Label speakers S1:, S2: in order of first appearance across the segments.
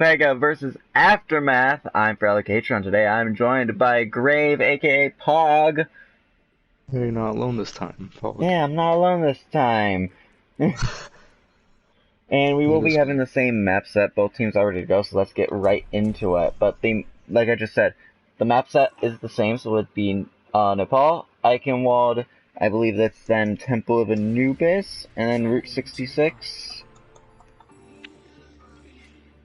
S1: Pega versus Aftermath. I'm Frallicatron. Today I'm joined by Grave, aka Pog.
S2: You're not alone this time, Paul.
S1: Yeah, I'm not alone this time. And we will be having the same map set. Both teams are ready to go, so let's get right into it. But like I just said, the map set is the same, so it would be Nepal, Eichenwald, I believe that's then Temple of Anubis, and then Route 66.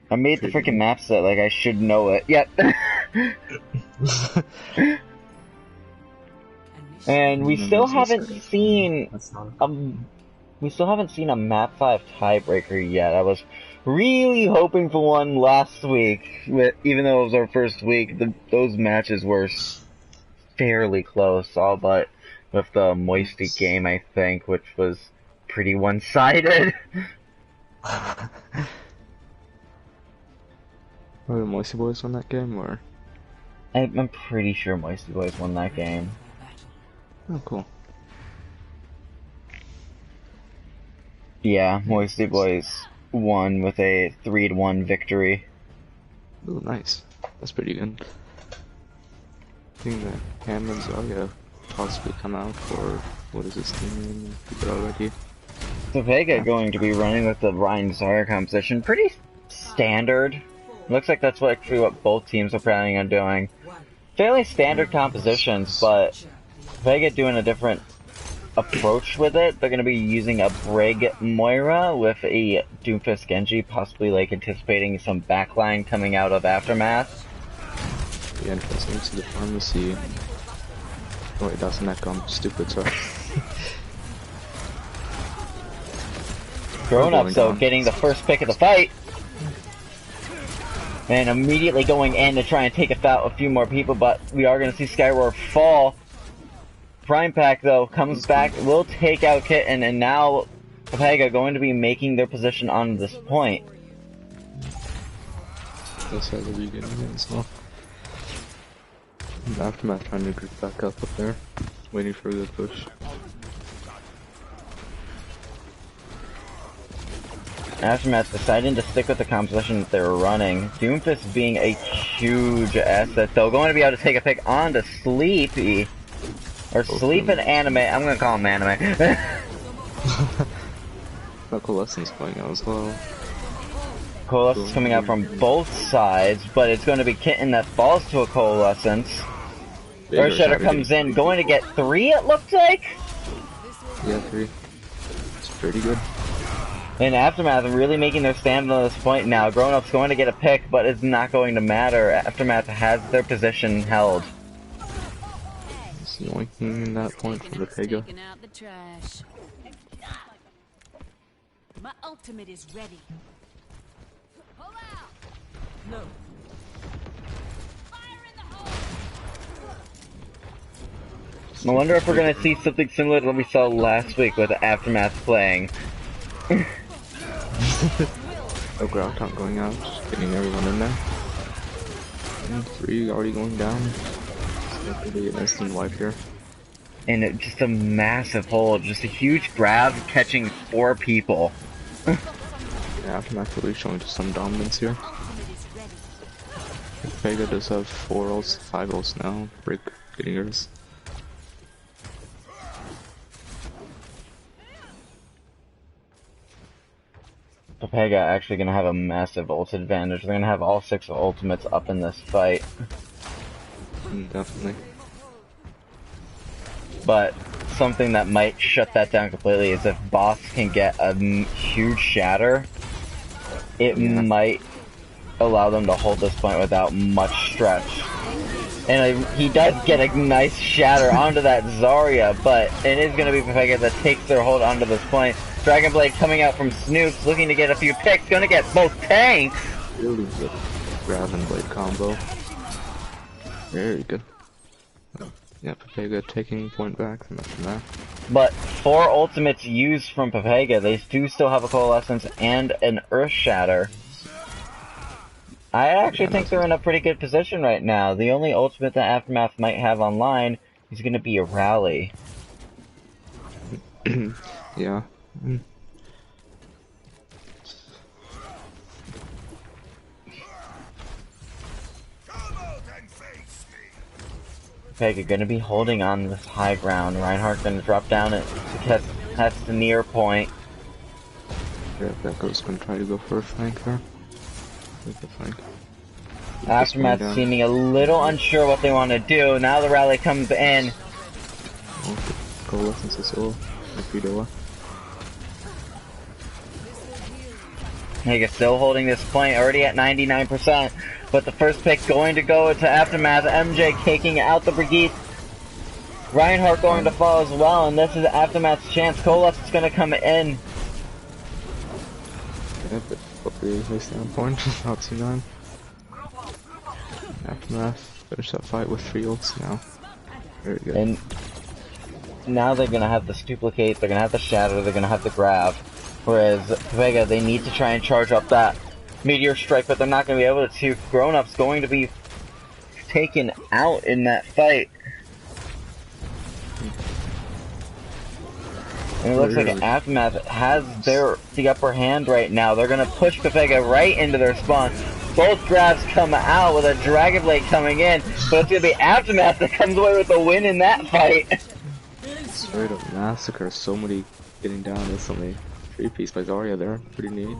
S1: I made the freaking map set like I should know it. Yep. And we still haven't seen a map 5 tiebreaker yet. I was really hoping for one last week, even though it was our first week. Those matches were fairly close, all but with the Moisty game, I think, which was pretty one-sided.
S2: Were the Moisty Boys won that game, or?
S1: I'm pretty sure Moisty Boys won that game.
S2: Oh, cool.
S1: Yeah, Moisty Boys won with a 3-1 victory.
S2: Oh, nice. That's pretty good. I think that Cam and Zarya possibly come out for, what is his team name? Keep it already.
S1: TEAMPEPEGA going to be running with the Ryan Zarya composition. Pretty standard. Looks like that's actually what both teams are planning on doing. Fairly standard compositions, but TEAMPEPEGA doing a different approach with it. They're going to be using a Brig Moira with a Doomfist Genji, possibly like anticipating some backline coming out of Aftermath.
S2: Yeah, interesting to the pharmacy. Oh wait, that's an echo, I'm stupid, sorry.
S1: Grown up, so getting the first pick of the fight. And immediately going in to try and take out a few more people, but we are going to see Skyroar fall. Prime Pack, though, comes back, will take out Kitten, and now TEAMPEGA going to be making their position on this point.
S2: That's how the beginning as well. Aftermath trying to group back up there, waiting for the push.
S1: Aftermath deciding to stick with the composition that they were running. Doomfist being a huge asset, though, going to be able to take a pick onto Sleepy. Or Sleep and Anime. I'm gonna call him Anime.
S2: Coalescence going out as well.
S1: Coalescence coming out from both sides, but it's going to be Kitten that falls to a Coalescence. Earthshatter comes in, going to get 3, it looks like?
S2: Yeah, 3. It's pretty good.
S1: And Aftermath really making their stand on this point now. Grown Up's going to get a pick, but it's not going to matter. Aftermath has their position held.
S2: It's yoinking that point from the Pega.
S3: My ultimate is ready. Pull out. No. Fire in the hole.
S1: I wonder if we're going to see something similar to what we saw last week with Aftermath playing.
S2: Oh, Grouton going out, just getting everyone in there. And 3 already going down. So could be an instant wipe here.
S1: And just a massive hold, just a huge grab catching 4 people.
S2: Yeah, Aftermath really showing just some dominance here. Pega does have 4 ults, 5 ults now. Brick getting yours.
S1: TEAMPEGA actually going to have a massive ult advantage. They're going to have all 6 ultimates up in this fight.
S2: Definitely.
S1: But something that might shut that down completely is if Boss can get a huge shatter, it might allow them to hold this point without much stretch. And he does get a nice shatter onto that Zarya, but it is going to be TEAMPEGA that takes their hold onto this point. Dragon Blade coming out from Snoops, looking to get a few picks, going to get both tanks!
S2: Really good Dragon Blade combo. Very good. Yeah, TEAMPEGA taking point back from that.
S1: But 4 ultimates used from TEAMPEGA, they do still have a Coalescence and an Earth Shatter. I actually think they're in a pretty good position right now. The only ultimate that Aftermath might have online is going to be a Rally.
S2: Yeah.
S1: TEAMPEPEGA gonna be holding on this high ground. Reinhardt gonna drop down it to test the near point.
S2: Yeah, Becco's gonna try to go for a flank there. Take the flank.
S1: Aftermath seeming a little unsure what they want to do. Now the rally comes in.
S2: Go listen to Soul.
S1: Higa still holding this point, already at 99%. But the first pick going to go to Aftermath. MJ kicking out the Brigitte. Reinhardt going to fall as well, and this is Aftermath's chance. Colas is going to come in.
S2: Yeah, but the standpoint, not too none. Aftermath, finish that fight with 3 ults now. Very good.
S1: And now they're gonna have this duplicate, they're gonna have the shatter, they're gonna have the grab. Whereas Pega, they need to try and charge up that meteor strike, but they're not gonna be able to. Grown Up's going to be taken out in that fight. And it looks like Aftermath has the upper hand right now. They're gonna push Pega right into their spawn. Both grabs come out with a Dragon Blade coming in, but it's gonna be Aftermath that comes away with the win in that fight.
S2: Straight up massacre, somebody getting down instantly. 3-piece by Zarya there, pretty neat.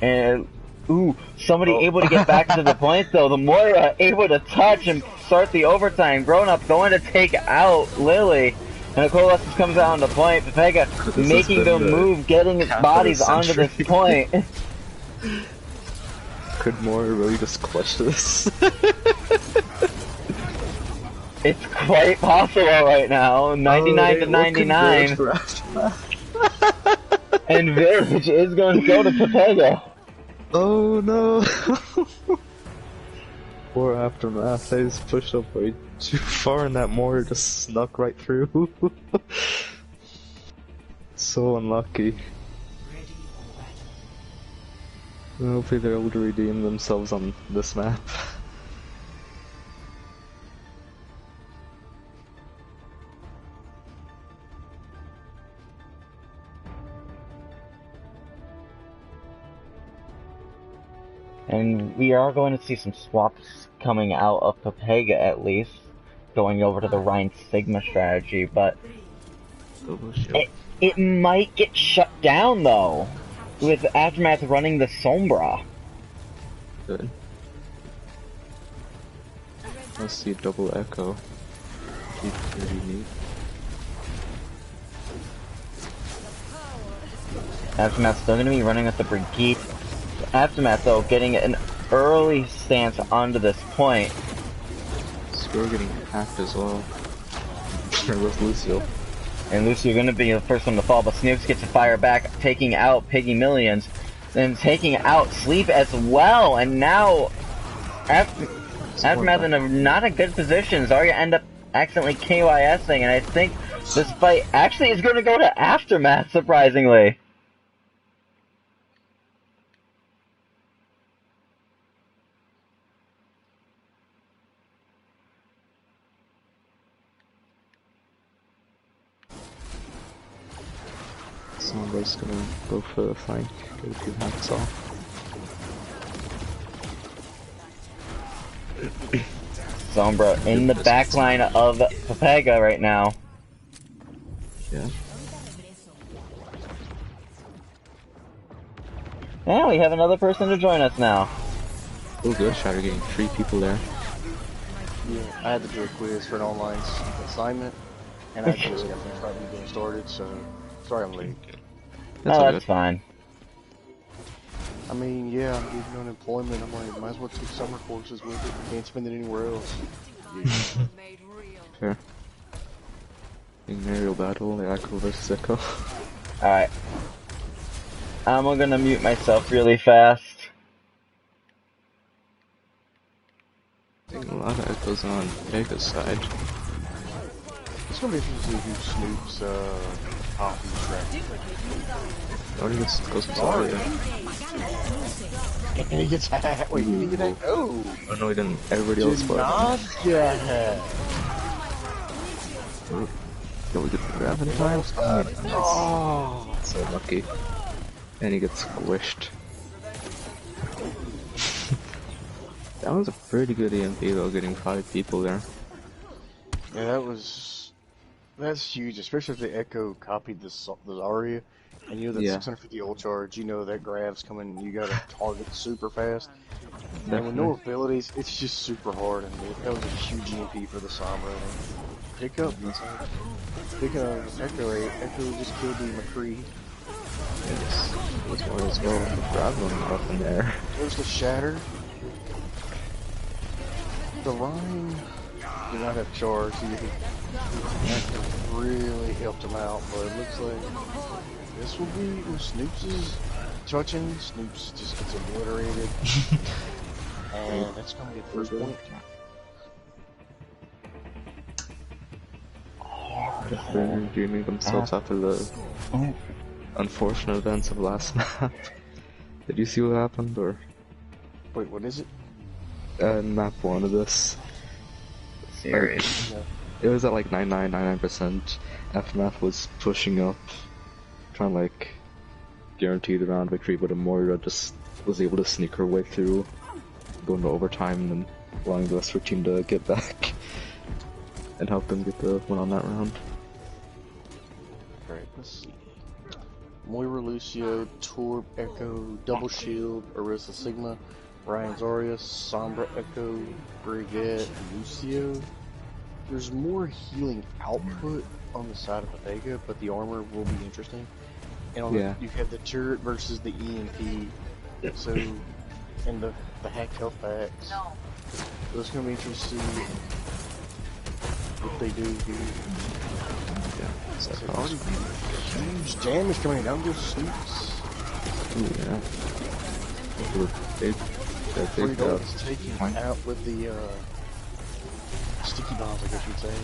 S1: And, ooh, somebody able to get back to the point though. The Moira able to touch and start the overtime. Grown Up going to take out Lily. And Colas comes out on the point. Pega making the move, getting his bodies onto this point.
S2: Could Moira really just clutch this?
S1: It's quite possible right now. 99 to 99. And Village is going to go to Pepega.
S2: Oh no! Poor Aftermath, they just pushed up way too far and that Moira just snuck right through. So unlucky. Hopefully they're able to redeem themselves on this map.
S1: And we are going to see some swaps coming out of Pepega at least, going over to the Rhine Sigma strategy, but it might get shut down though, with Aftermath running the Sombra.
S2: Good. Let's see double echo. Keep pretty neat.
S1: Aftermath still going to be running with the Brigitte. Aftermath though getting an early stance onto this point.
S2: Score getting hacked as well. There was Lucio.
S1: And Lucio going to be the first one to fall, but Snoops gets to fire back, taking out Piggy Millions, then taking out Sleep as well. And now Aftermath in not a good position. Zarya end up accidentally KYSing, and I think this fight actually is going to go to Aftermath, surprisingly.
S2: Sombra's gonna go for the flank, get a few hacks off.
S1: Sombra in the backline of Pepega right now.
S2: Yeah.
S1: Now we have another person to join us now.
S2: Oh good, Shatter getting 3 people there.
S4: Yeah, I had to do a quiz for an online assignment, and I just got the probably getting started, so sorry I'm late.
S1: That's fine.
S4: I mean, yeah, I'm getting unemployment. I'm like, might as well take summer courses with it. Can't spend it anywhere else. Yeah.
S2: Fair. In aerial battle, the Echo versus Echo.
S1: Alright. I'm gonna mute myself really fast.
S2: I think a lot of Echoes on Pega's side.
S4: It's gonna be interesting to do Snoop's coffee track.
S2: Oh, he goes to Zarya.
S4: And he gets hacked. Wait, he get hacked? Oh!
S2: Oh no, he didn't. Everybody else
S4: Did not get hacked.
S2: Don't we get the grab in time? Oh, so lucky. And he gets squished. That was a pretty good EMP though, getting 5 people there.
S4: Yeah, that's huge, especially if the Echo copied the Zarya, and you know that
S2: Yeah.
S4: 650 ult charge, you know that grab's coming, you gotta target super fast. And with
S2: Definitely.
S4: no abilities, it's just super hard, and that was a huge EMP for the Sombra. Pick up, speaking of Echo just killed the McCree.
S2: Let's go as well. Grab them up in there.
S4: There's the Shatter. The Rhine did not have charge. That really helped him out, but it looks like this will be when Snoops is touching. Snoops just gets obliterated. And that's going to be the first point.
S2: They're redeeming themselves after the unfortunate events of last map. Did you see what happened, or?
S4: Wait, what is it?
S2: Map 1 of this.
S1: Serious.
S2: It was at like 99.99%. FMF was pushing up, trying to like guarantee the round victory, but Moira just was able to sneak her way through, going to overtime, and then allowing the rest of her team to get back and help them get the win on that round.
S4: Alright, let's see. Moira, Lucio, Torb, Echo, Double Shield, Orisa Sigma, Ryan Zarya, Sombra, Echo, Brigitte, Lucio. There's more healing output on the side of Pepega, but the armor will be interesting. And on you have the turret versus the EMP, so, and the hacked health packs. So it's going to be interesting to see what they do here.
S2: Yeah,
S4: So already huge damage coming down to Snoops.
S2: Yeah.
S4: Fredo is taken out with the sticky bombs, I guess you'd say.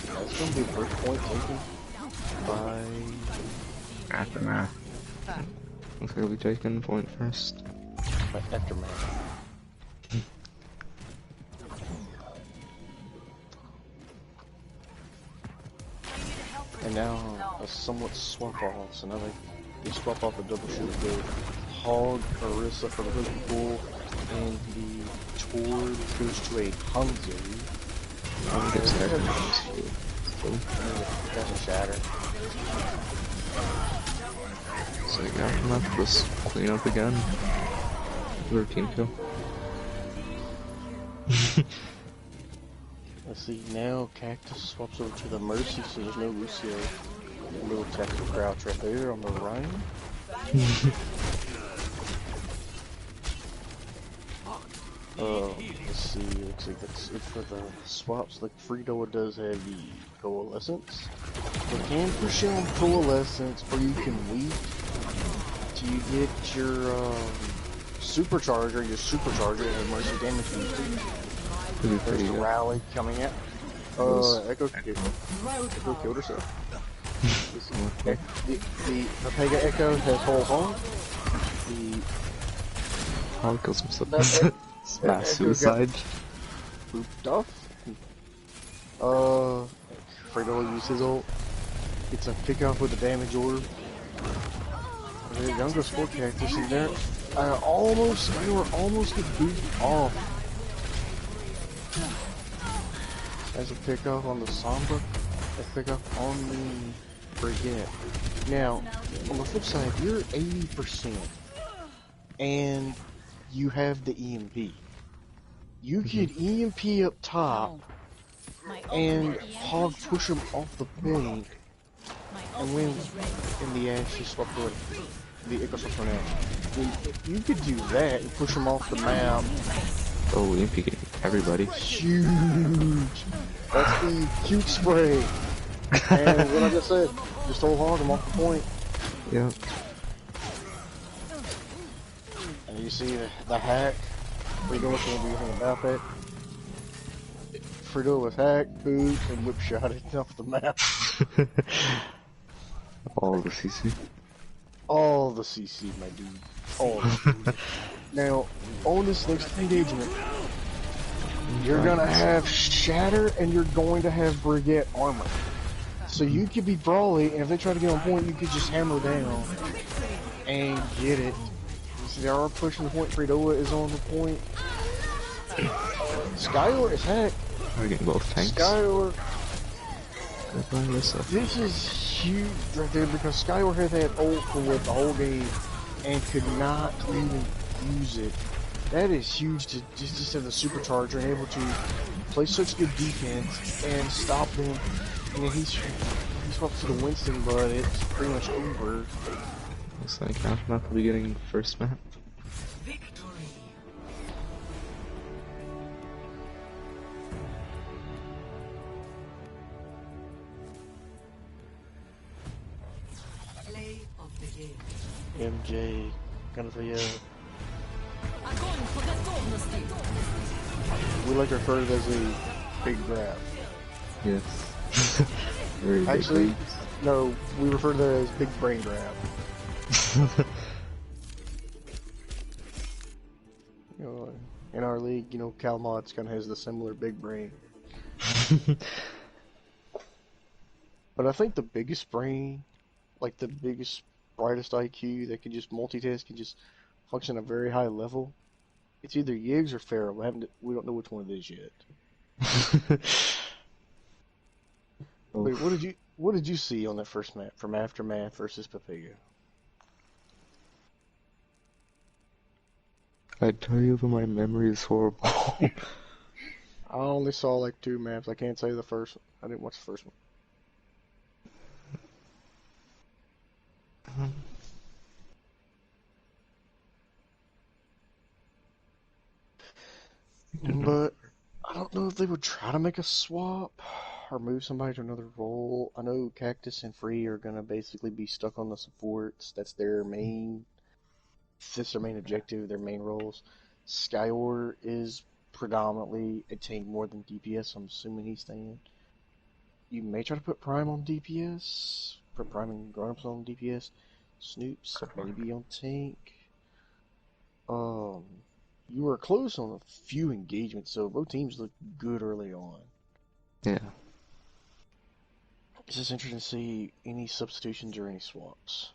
S4: And that's going to be the first point taken by
S1: Aftermath.
S2: Looks like we'll be taking point first.
S4: By Aftermath. And now a somewhat swap off, so now they swap off the double shield go Hog, Orisa for the Hook Bull, and the Tord goes to a Hanzo. That's a Shatter.
S2: So yeah, Aftermath just clean up again. Their team kill.
S4: Let's see, now Cactus swaps over to the Mercy, so there's no Lucio. A little tactical crouch right there on the Rhine. Let's see, looks like that's it for the swaps. Like Fredo does have the Coalescence. You can push on Coalescence, or you can weak till you get your Supercharger. Your Supercharger has Mercy damage too. There's the rally coming out. Echo killed herself. the Pepega Echo has whole home. The
S2: How it kills himself. Mass suicide.
S4: Booped off. Fredo will use his ult. It's a kickoff with the damage orb. There you go, score Cactus in there. They were almost get booped off. As a pickoff on the Sombra, a pickoff on the Brigitte. Now, on the flip side, you're 80%, and you have the EMP. You could EMP up top, and Hog push him off the point, and win in the Ashes swap away. The Echo swap now. You could do that and push him off the map.
S2: Oh, EMP everybody.
S4: Huge! That's the cute spray. And what I just said, just hold Hog him off the point.
S2: Yeah.
S4: And you see the hack. Fredo can't do anything about that. Fredo was hacked, boot, and whip shot it off the map.
S2: All the CC.
S4: All the CC, my dude. All the CC. Now, on this next engagement, you're gonna have Shatter and you're going to have Brigitte armor. So you could be brawly, and if they try to get on point, you could just hammer down and get it. So they are pushing the point. Fredoa is on the point. Skylar is hacked.
S2: We're getting both tanks.
S4: Skylar
S2: Goodbye, Alyssa.
S4: This is huge right there because Skyward had that ult for what the whole game and could not even use it. That is huge to just have the supercharger and able to play such good defense and stop them. And then he's swapped to the Winston, but it's pretty much over.
S2: Looks like Aftermath will be getting first map.
S4: MJ, gonna be we like to refer to it as a big grab.
S2: Yes. Very big.
S4: Actually, no, we refer to that as big brain grab. You know, in our league, you know, Calmott's kind of has the similar big brain. But I think the biggest brain, like the biggest, brightest IQ that can just multitask, can just function at a very high level, it's either Yiggs or Farrell. We don't know which one it is yet. Wait, what did you see on that first map from Aftermath versus Pepega?
S2: I tell you, but my memory is horrible.
S4: I only saw like 2 maps. I can't say the first one. I didn't watch the first one. But I don't know if they would try to make a swap or move somebody to another role. I know Cactus and Free are gonna basically be stuck on the supports. That's their main objective, their main roles. Skyward is predominantly a tank more than DPS. I'm assuming he's staying. You may try to put Prime on DPS, put Prime and Grownups on DPS. Snoops maybe on tank. You were close on a few engagements, so both teams looked good early on.
S2: Yeah.
S4: It's just interesting to see any substitutions or any swaps.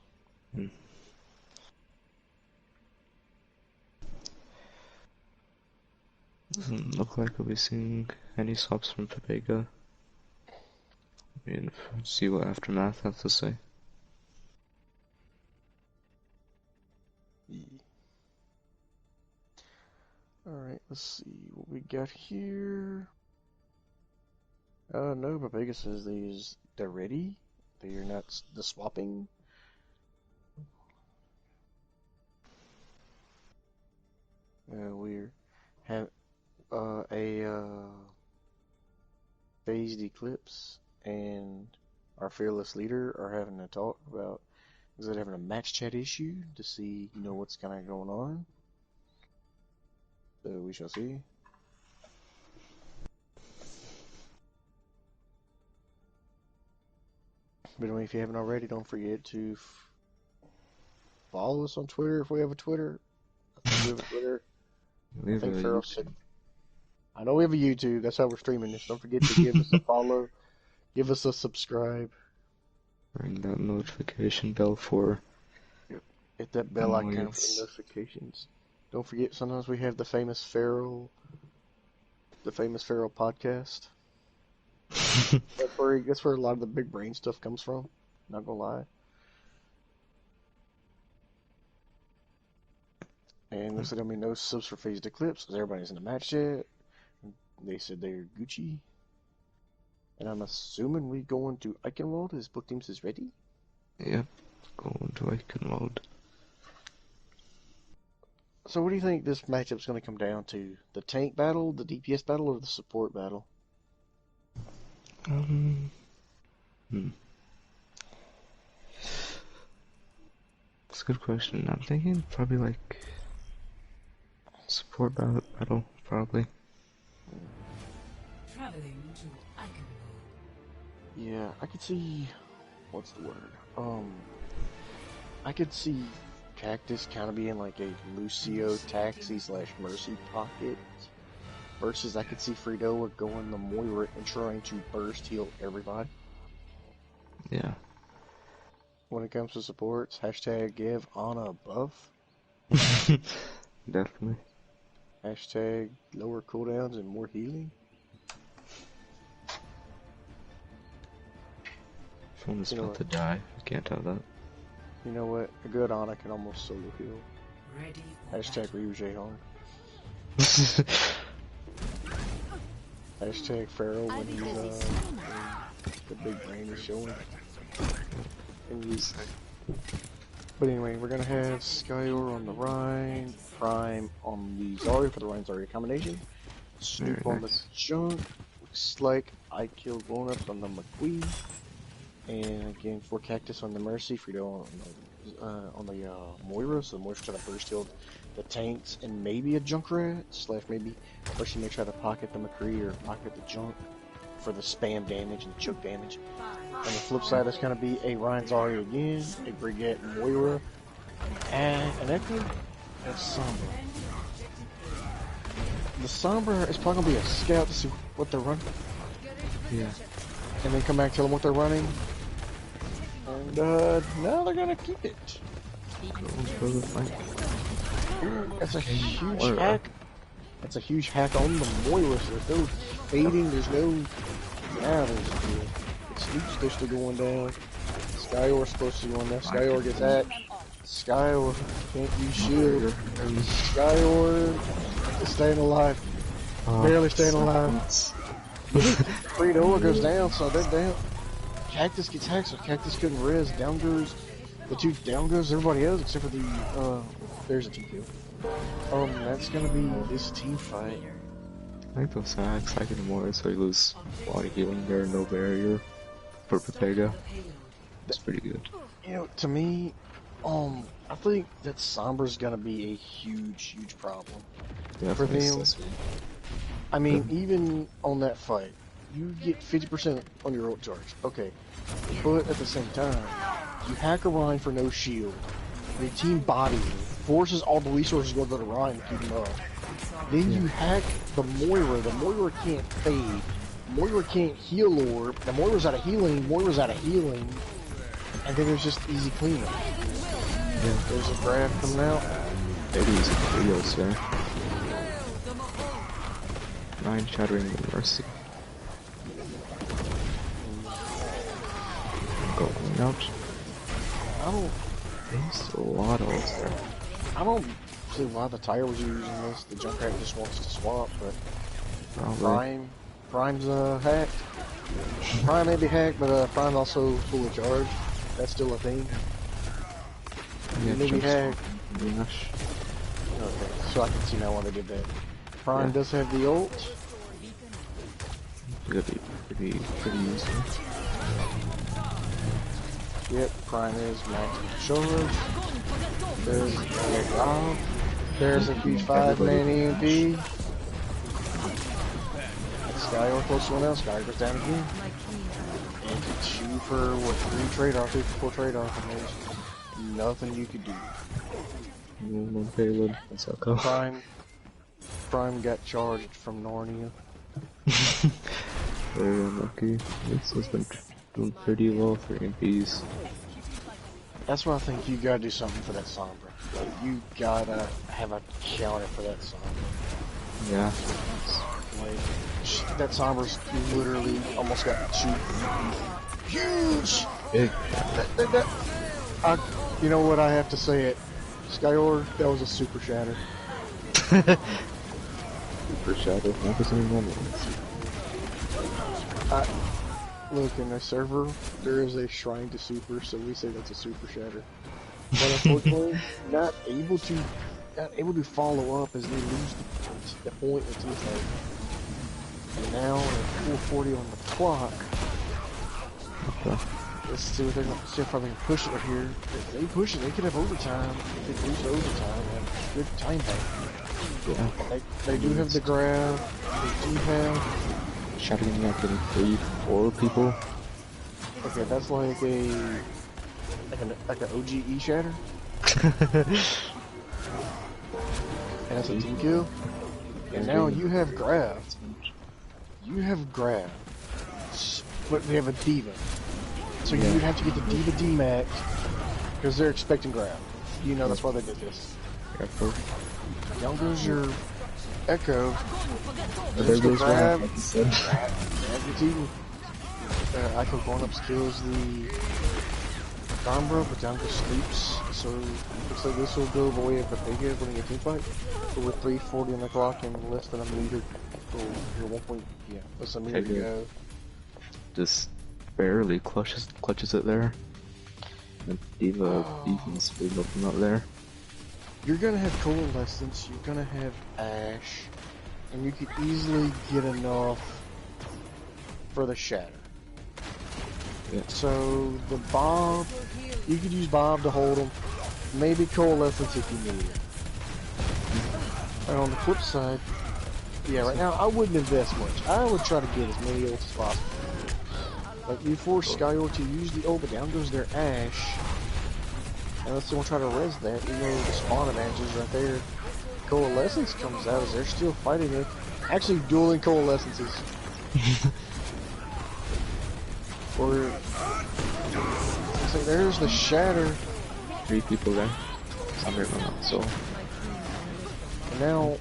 S2: Doesn't look like we'll be seeing any swaps from Pepega. I mean, see what Aftermath has to say.
S4: Alright, let's see what we got here. No, Pepega says they're ready. They're not the swapping. We're have a phased eclipse and our fearless leader are having a talk about is it having a match chat issue to see what's kind of going on. So we shall see. But anyway, if you haven't already, don't forget to follow us on Twitter if we have a Twitter. I think we have a Twitter. I think Farrell said. I know we have a YouTube. That's how we're streaming this. Don't forget to give us a follow. Give us a subscribe.
S2: Ring that notification bell for.
S4: Hit that bell icon for notifications. Don't forget, sometimes we have the famous Farrell podcast. That's where a lot of the big brain stuff comes from. Not gonna lie. And looks like there'll be no subs for Phased Eclipse because everybody's in the match yet. They said they're Gucci. And I'm assuming we going to Eichenwald as both teams is ready?
S2: Yep, going to Eichenwald.
S4: So what do you think this matchup's going to come down to? The tank battle, the DPS battle, or the support battle?
S2: That's a good question. I'm thinking probably like support battle, probably.
S3: Traveling to Eichenwald.
S4: Yeah, I could see. What's the word? I could see Cactus kind of being like a Lucio Taxi / Mercy pocket. Versus, I could see Fredoa going the Moira and trying to burst heal everybody.
S2: Yeah.
S4: When it comes to supports, hashtag give Ana a buff.
S2: Definitely.
S4: Hashtag lower cooldowns and more healing.
S2: Someone's
S4: You know
S2: about to die. I can't tell that.
S4: You know what? A good Ana can almost solo heal.
S3: Ready for
S4: Hashtag Ryu Jaehong. Hashtag Pharaoh when he's the big brain is showing. And you. But anyway, we're gonna have Skyor on the Rhine, Prime on the Zarya for the Rhine Zarya combination, Snoop
S2: Very
S4: on
S2: nice.
S4: the Junk. Looks like I killed Grown-Ups on the McQueen, and again for Cactus on the Mercy, Frito on the Moira. So Moira's trying to burst heal the tanks and maybe a Junkrat / maybe, or she may try to pocket the McCree or pocket the Junk for the spam damage and choke damage. On the flip side, it's going to be a Ryan Zarya again, a Brigette Moira, and an Echo, and a Sombra. The Sombra is probably going to be a scout to see what they're running.
S2: Yeah.
S4: And then come back and tell them what they're running. And now they're going to keep it. Ooh, that's a huge hack. That's a huge hack on the Moira, so there's no fading, there's no... Now there's the Snoop's they're still going down. Skyor's supposed to go on there. Skyor gets hacked. Skyor can't use shield. Skyor is staying alive. Barely staying alive. Frito goes down, so they're down. Cactus gets hacked, so Cactus couldn't res. Down goes the two, down goes everybody else except for the there's a team kill. That's gonna be this team fight.
S2: I think those hacks like it more, so you lose body healing there, no barrier for Pepega. That's pretty good.
S4: You know, to me, I think that Sombra's gonna be a huge problem for them. I mean, even on that fight, you get 50% on your ult charge. Okay, but at the same time, you hack a Rhine for no shield. The team body forces all the resources to go to Rhine to keep him up. Then you hack the Moira. The Moira can't fade. Moira can't heal orb. The Moira's out of healing. Moira's out of healing. And then there's just easy cleanup. Yeah. There's a grab coming out.
S2: Maybe he's a Trios there. 9 shattering the Mercy. Going out.
S4: I don't.
S2: There's a lot of ults there.
S4: I don't see why the Tire was using this. The Junkrat just wants to swap, but Prime's hacked. Prime may be hacked, but Prime's also full of charge. That's still a thing.
S2: Yeah,
S4: Maybe hacked.
S2: Dash.
S4: Okay, so I can see now why they did that. Prime does have the ult.
S2: It'll be pretty useful.
S4: Yep, Prime is max with shoulders. There's a huge 5-man EMP. Skyor close to one else. Skyor goes down again. And to shoot for what, 3 trade-off, 4 trade-off, and there's nothing you could do.
S2: No payload. That's okay.
S4: Prime got charged from Narnia.
S2: Very unlucky. This has been doing pretty well for MPs.
S4: That's why I think you gotta do something for that Sombra. Like, you gotta have a counter for that Sombra.
S2: Yeah.
S4: Like, that Sombra's literally almost got 2 huge.
S2: Big.
S4: You know what, I have to say it. Skyor, that was a super shatter.
S2: Super shadow. Not the same one.
S4: Look, in the server, there is a shrine to super, so we say that's a super shatter. But unfortunately, not able to follow up as they lose the point with teamfight. And now at 4:40 on the clock.
S2: Okay.
S4: Let's see what they're going to see if they can push it here. If they push it, they could have overtime. If they lose overtime, and good time back.
S2: Yeah.
S4: They do have the grab. They do have.
S2: Shattering like in 3-4 people.
S4: Okay, that's like an OGE shatter. And that's a team kill. And now you have grab. You have grab. But they have a diva. So you would have to get the diva D-max because they're expecting grab. You know that's why they did this.
S2: Careful.
S4: Down goes your Echo.
S2: There goes
S4: grab.
S2: Grab, like you said.
S4: Grab your team. Echo going up kills the Sombra, but down to sleeps. So looks like this will go the way of the Pega winning a team fight. But with 3:40 on the clock and less than a meter, or your 1 point, yeah, less than a meter to go.
S2: Just barely clutches it there. And Diva Beacon's big open up there.
S4: You're gonna have Coalescence, you're gonna have Ash, and you could easily get enough for the Shatter.
S2: Yeah.
S4: So the Bob, you could use Bob to hold him. Maybe Coalescence if you need it. And on the flip side, yeah, right now I wouldn't invest much. I would try to get as many ults as possible. Like you force Skyor to use the ult, but down goes their Ash. Unless they want to try to res that, you know, the spawn advantage is right there. Coalescence comes out as they're still fighting it. Actually dueling Coalescences. Or, so there's the Shatter.
S2: 3 people there. Somewhere going up, so.
S4: And now,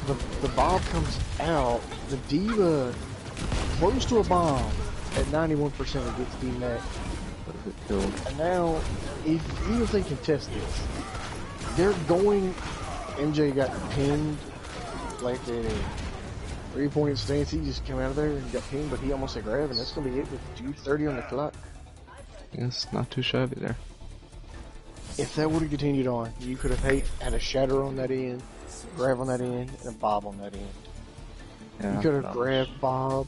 S4: the Bob comes out. The Diva, close to a bomb, at 91% it gets DMAC. And now, even if they contest this, they're going. MJ got pinned like a 3-point stance. He just came out of there and got pinned, but he almost had grab, and that's gonna be it with 2:30 on the clock.
S2: Yes, not too shabby there.
S4: If that would have continued on, you could have had a Shatter on that end, grab on that end, and a Bob on that end.
S2: Yeah,
S4: You could have grabbed Bob,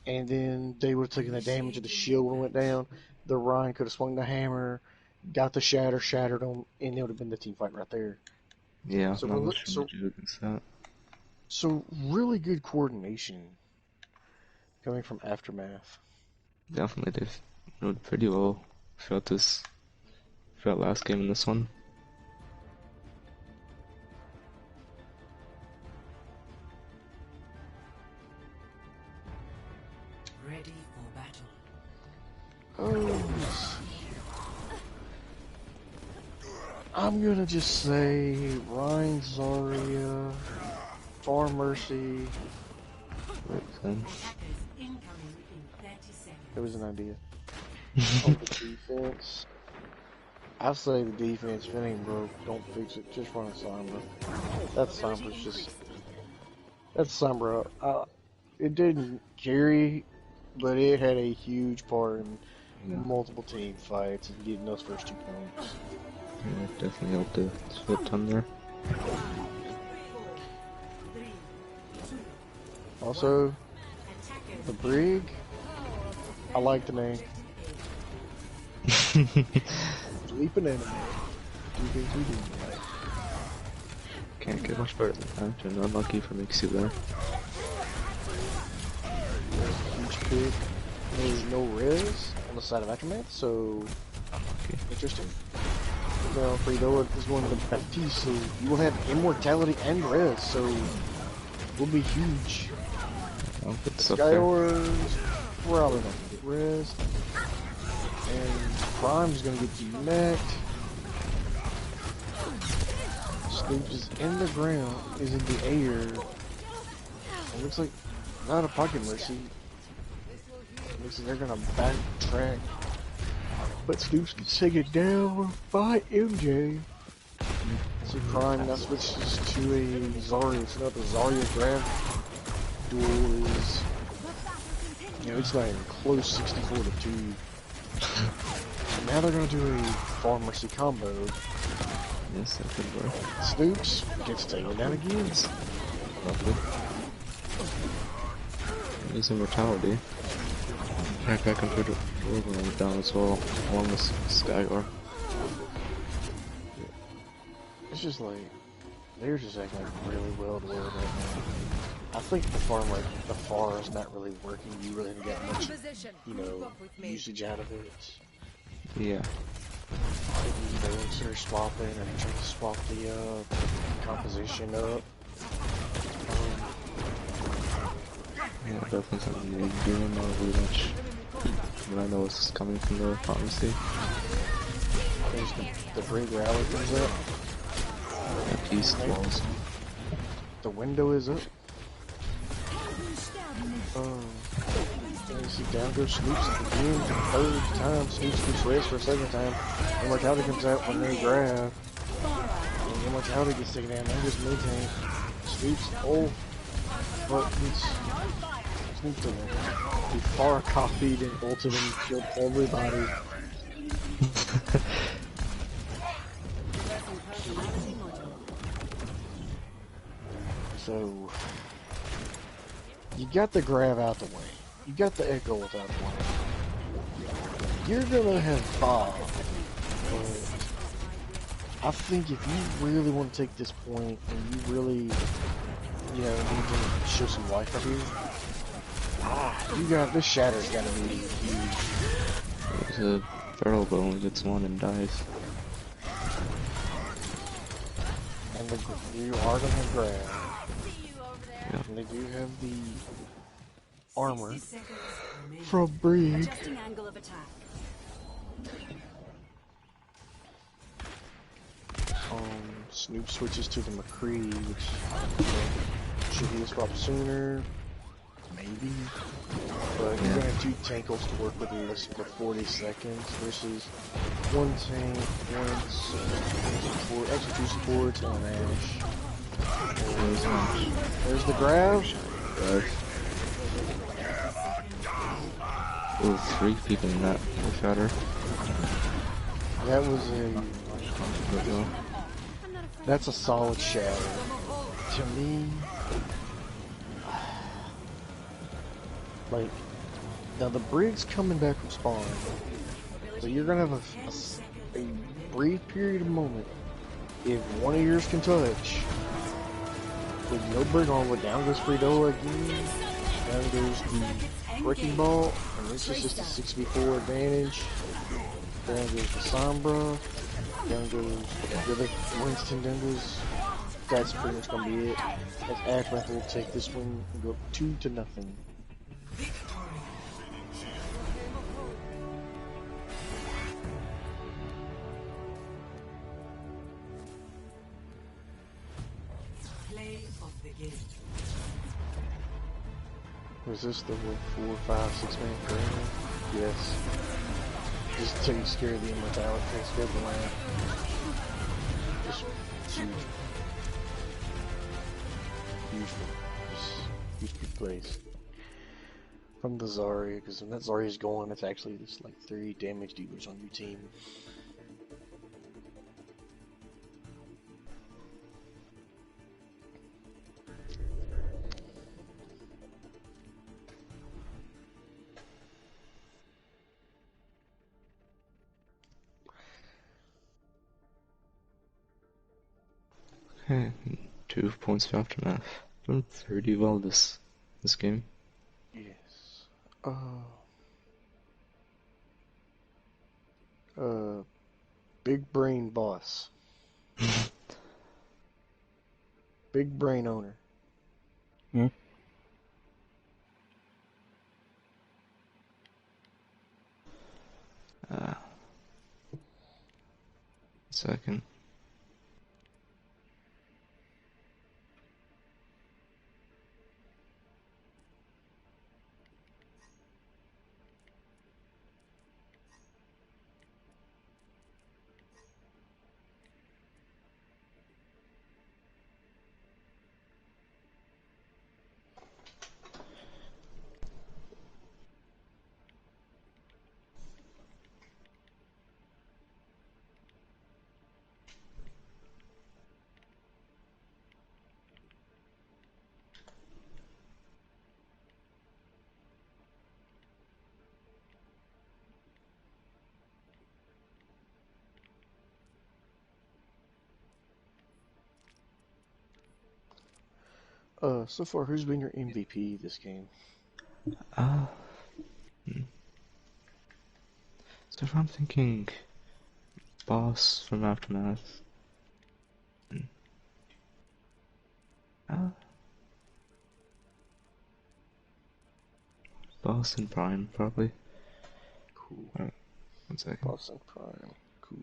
S4: and then they would have taken the damage of the shield when it went down. The Ryan could have swung the hammer, got the Shatter, shattered them, and it would have been the team fight right there.
S2: Yeah,
S4: So
S2: not much to do against that.
S4: So really good coordination coming from Aftermath.
S2: Definitely, they've done pretty well throughout last game in this one.
S3: Ready for battle.
S4: Oh, I'm gonna just say Ryan, Zarya, Far Mercy. It was an idea. On the defense, I say the defense, if it ain't broke, don't fix it. Just run a Sombra. That Sombra's just. That's Sombra. It didn't carry, but it had a huge part in multiple team fights and getting those first 2 points.
S2: Yeah, it definitely helped a shit ton there.
S4: Also, the Brig, I like the name. Leaping enemy. 2 things we do.
S2: Can't get much better than that, and unlucky for Mixie there.
S4: Huge pick. There's no res on the side of Aftermath, so interesting. Now, Fredo is going to the Baptiste, so you will have immortality and res, so will be huge. Skyor's probably not gonna get res, and Prime's gonna get DMAC'd. Snoop is in the ground, is in the air. It looks like not a pocket mercy. It looks like they're gonna backtrack. But Snoop's gonna take it down by MJ. So Prime now switches to a Zarya. So now the Zarya grab duel is, you know, it's not even close, 64-2. So now they're gonna do a Far Mercy combo.
S2: Yes, that could work.
S4: Snoops gets taken down again.
S2: Lovely. Use immortality. Back and put it down as well, along with Skyor.
S4: It's just like, they're just acting like really well to right now. I think the far is not really working. You really haven't got much, you know, usage out of it.
S2: Yeah.
S4: They consider swapping or trying to swap the composition up.
S2: Yeah, definitely something you need to do, not really much. But I know it's coming from the pharmacy.
S4: There's the Brig Rally comes up.
S2: Yeah, peace walls.
S4: The window is up. And you see down goes Snoops again for the third time. Snoops gets res for a second time. Immortality comes out when they grab. And Immortality gets taken down. Then just maintain. Snoops, oh, but Snoops didn't. He far copied and ulted and killed everybody. So, you got the grab out the way. You got the echo out the way. You're gonna have Bob, but I think if you really want to take this point and you really, you know, need to show some life up here, you got this Shatter's gotta be huge.
S2: There's a barrel but only gets one and dies.
S4: And you are gonna have grab.
S2: Yeah.
S4: And they do have the armor from Breed.
S5: Adjusting angle of attack.
S4: Snoop switches to the McCree, which should he swap sooner? Maybe. But you're gonna have 2 tankles to work with this for 40 seconds versus 1 tank, 1 support, actually 2 supports, and an Ash. There's the grab.
S2: There were 3 people in that shatter.
S4: That was that's a solid shatter. To me, like, now the Brig's coming back from spawn, but you're gonna have a brief period of moment. If one of yours can touch, with no Brig on, with down goes Fredo again, down goes the Wrecking Ball, and this is just a 6v4 advantage. Down goes the Sombra. Down goes the other Winston. Down goes. That's pretty much gonna be it. As Aflac will take this one and go 2-0.
S3: Play of the game.
S4: Was this the 4, 5, 6 man frame? Yes. Just take scare of the immortality, take scare of the land. Just huge. Huge place. From the Zarya, because when that Zarya's going, it's actually just like 3 damage dealers on your team.
S2: Okay, 2 points for Aftermath. Doing pretty well this game.
S4: Yes. Big brain boss. Big brain owner.
S2: Second.
S4: So far, who's been your MVP this game?
S2: So if I'm thinking boss from Aftermath. Boss and Prime, probably.
S4: Cool.
S2: 1 second.
S4: Boss and Prime. Cool.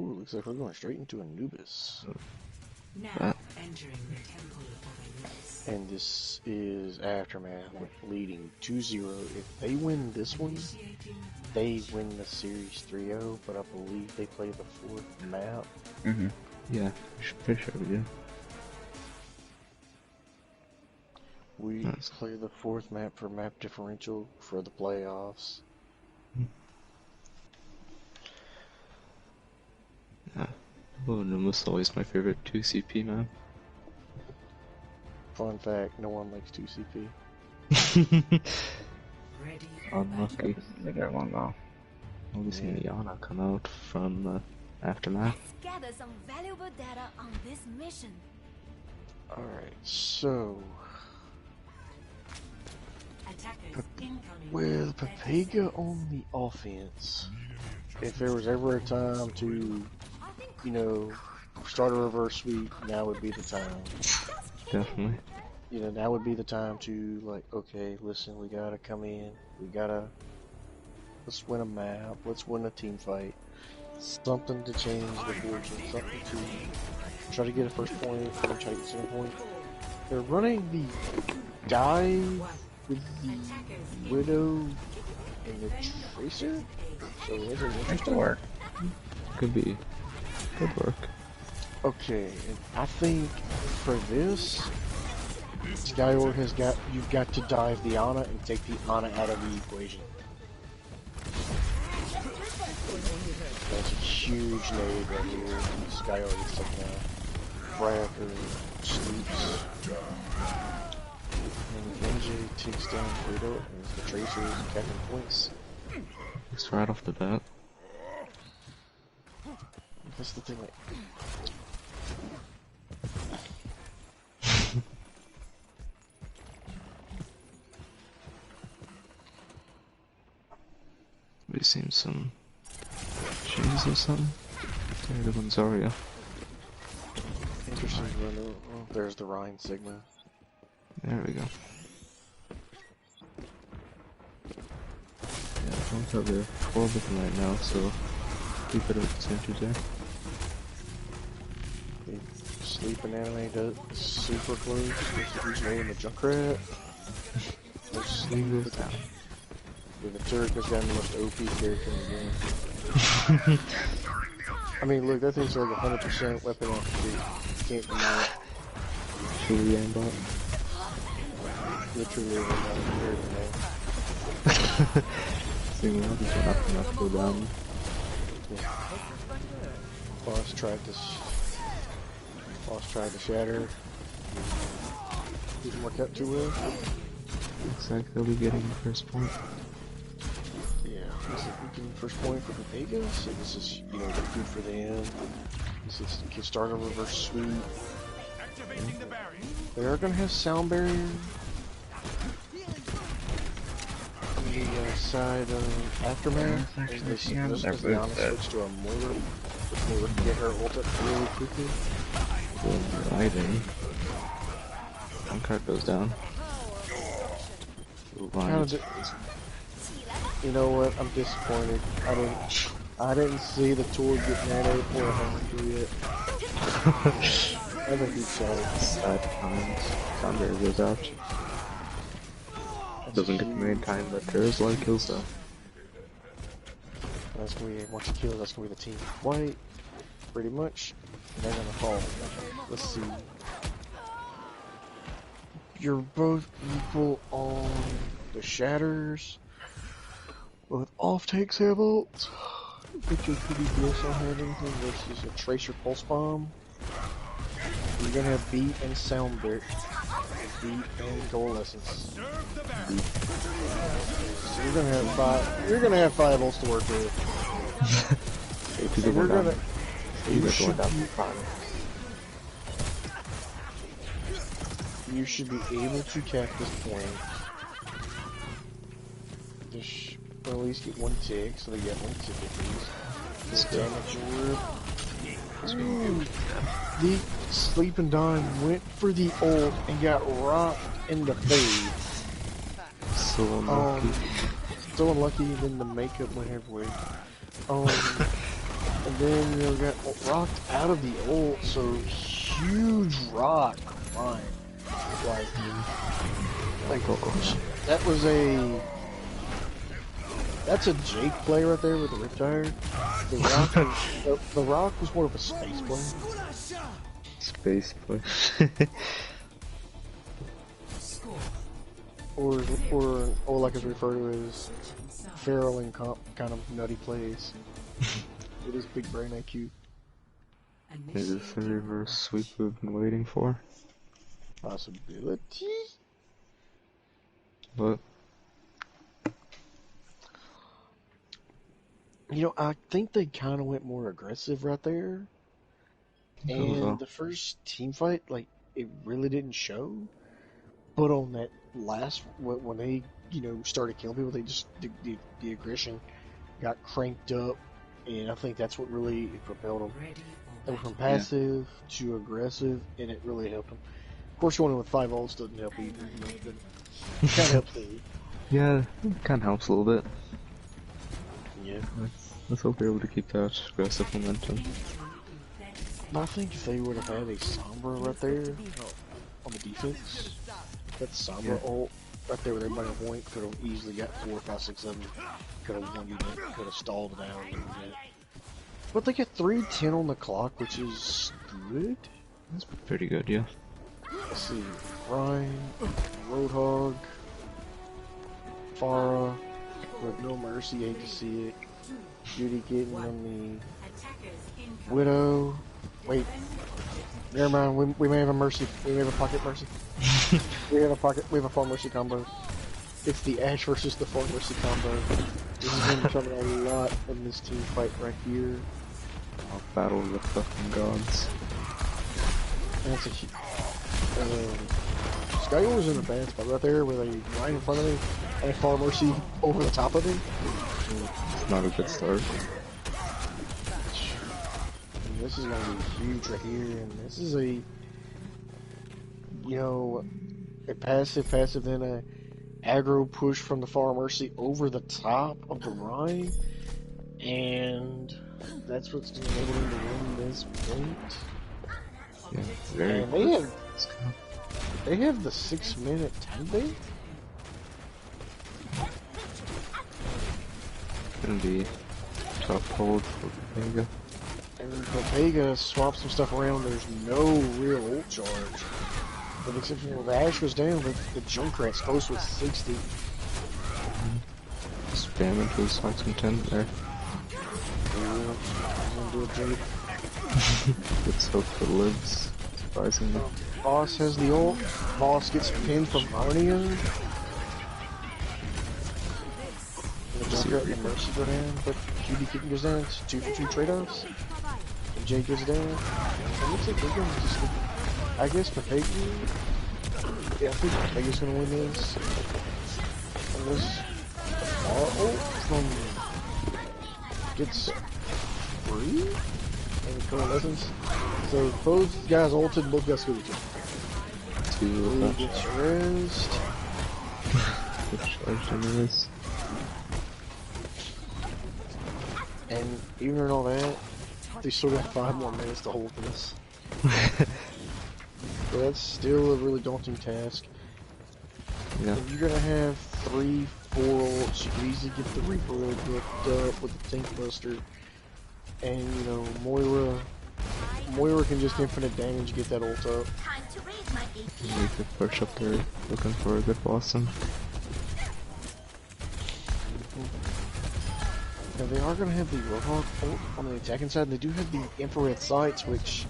S4: Ooh, looks like we're going straight into Anubis.
S3: Now entering the Temple of Anubis.
S4: And this is Aftermath leading 2-0. If they win this one, they win the series 3-0, but I believe they play the 4th map.
S1: Mm-hmm.
S2: Yeah, pretty sure we do.
S4: We play the 4th map for map differential for the playoffs.
S2: Yeah. Oh, Numa's always my favorite 2CP map.
S4: Fun fact, no one likes 2CP.
S3: Ready.
S2: Unlucky.
S1: They got one though.
S2: Only seen Iana come out from Aftermath.
S5: Let's gather some valuable data on this mission.
S4: Alright, so
S3: Attackers incoming.
S4: with Pepega on the offense, if there was ever a time to, you know, start a reverse sweep, now would be the time.
S2: Definitely.
S4: You know, now would be the time to, like, okay, listen, we gotta come in, let's win a map, let's win a team fight, something to change the fortune, something to try to get a first point, and try to get a second point. They're running the dive with the Widow and the Tracer, so that's an interesting
S1: work.
S2: Could be. Good work.
S4: Okay, and I think for this, Skyor has you've got to dive the Ana and take the Ana out of the equation. That's a huge nade right here. Skyor gets taken out. Bracker sleeps. And NJ takes down Widow as the Tracer is catching points.
S2: Just right off the bat.
S4: That's the thing, like,
S2: We've seen some changes or something. There, the one's Zarya.
S4: interesting run. Oh, there's the Rhine Sigma.
S2: There we go. Yeah, don't have the 4 with them right now, so keep it at percentage there.
S4: Sleeping anime does super close. Who's named the Junkrat?
S2: Sleep this down.
S4: The Turk has gotten the most OP character in the game. I mean, look, that thing's like 100% weapon off the can't deny it.
S2: Truly aimbot.
S4: Literally aimbot.
S2: Seeing how this one up enough to go down.
S4: Yeah. Boss tried to shatter. Didn't work out too well.
S2: Looks like they'll be getting the first point.
S4: Yeah, looks like we're getting first point for Pepega, so this is, you know, good for them. This is can start a reverse sweep. They are gonna have sound barrier on the side of Aftermath.
S1: Actually,
S4: As
S1: yeah,
S4: this
S1: they're
S4: is the honest
S1: both
S4: switch to a Moira. Moira can get her ult up really quickly.
S2: Going right in. One card goes down.
S4: You know what? I'm disappointed. I didn't see the tour get mad at it for 100 yet. I think he's sad.
S2: Sad times. Thunder goes out. Doesn't get made in time, but there's a lot of kills though.
S4: That's gonna be, once you kill, that's gonna be the team white, pretty much. And they're gonna fall. Let's see. You're both equal on the shatters. Both off takes have ults. But you're pretty close on having anything versus a Tracer Pulse Bomb. You're gonna have Beat and Sound Beat. Beat and Coalescence. So you're gonna have 5. You're gonna have 5 ults to work with.
S2: So
S4: we're gonna. You should be able to cap this point. Just at least get 1 tick, so they get 1 tick at least. This damage orb. The Sleeping Dime went for the ult and got rocked in the face.
S2: So unlucky.
S4: So unlucky, then the makeup went everywhere. And then, you know, got rocked out of the ult, so huge rock. Fine. Like, that was that's a Jake play right there with the Riptide. The rock was more of a space play.
S2: Space play.
S4: or like it's referred to as feral and kind of nutty plays. It is big brain IQ.
S2: Is this the reverse sweep we've been waiting for?
S4: Possibility?
S2: But
S4: you know, I think they kind of went more aggressive right there. And the first team fight, like, it really didn't show. But on that last, when they, you know, started killing people, they just, the aggression got cranked up. And I think that's what really propelled them. They went from passive to aggressive, and it really helped them. Of course, going in with 5 ults doesn't help either. You know, but it kind of helps too.
S2: yeah, it kind of helps a little bit.
S4: Yeah.
S2: Let's hope we're able to keep that aggressive momentum.
S4: I think if they would have had a Sombra right there on the defense, that Sombra ult right there with everybody on point could have easily got 4, 5, 6, 7. Could have won you, could have stalled it out a little bit. But they get 3:10 on the clock, which is good.
S2: That's pretty good, yeah.
S4: Let's see, Ryan, Roadhog, Farah, with no mercy, hate to see it. Judy getting on the Widow. Wait, never mind. We may have a mercy. We may have a pocket mercy. We have a farm mercy combo. It's the Ashe versus the farm mercy combo. This is going to be coming a lot in this team fight right here.
S2: I'll battle the fucking gods.
S4: And it's a Skywars in a bad spot right there with a line in front of me and a farm mercy over the top of me.
S2: It's not a good start.
S4: This is going to be huge right here, and this is a, you know, a passive, then a aggro push from the Far Mercy over the top of the Rhine, and that's what's going to enable them to win this point.
S2: Yeah, very.
S4: And they have the 6-minute template.
S2: Gonna be tough hold for TEAMPEPEGA.
S4: And TEAMPEPEGA swaps some stuff around. There's no real ult charge. With the exception of the Ashe goes down, but the Junkrat's close with 60.
S2: Spam into his fight content there.
S4: I'm gonna do a Jade.
S2: Let's hope it lives. Surprisingly.
S4: Boss has the ult. Boss gets pinned from Arnia. The Junkrat and Mercy go down, but QB Kitten goes down. It's 2 for 2 trade-offs. And Jade goes down. It looks like they're going to just... I guess TEAMPEPEGA... Yeah, I think TEAMPEGA's going to win this. And this... ult from... gets... free? And Coalescence. So both guys ulted, both guys scooted. Blue gets rezzed.
S2: Charged into this.
S4: And even in all that, they still got 5 more minutes to hold this. So that's still a really daunting task.
S2: Yeah.
S4: If you're gonna have 3, 4 ults, you can easily get the Reaper booked up with the Tank Buster. And you know, Moira can just infinite damage, get that ult up.
S5: Time to raise my AP.
S2: We could push up there looking for a good Boston.
S4: Now they are going to have the Roadhog ult on the attacking side, and they do have the infrared sights, which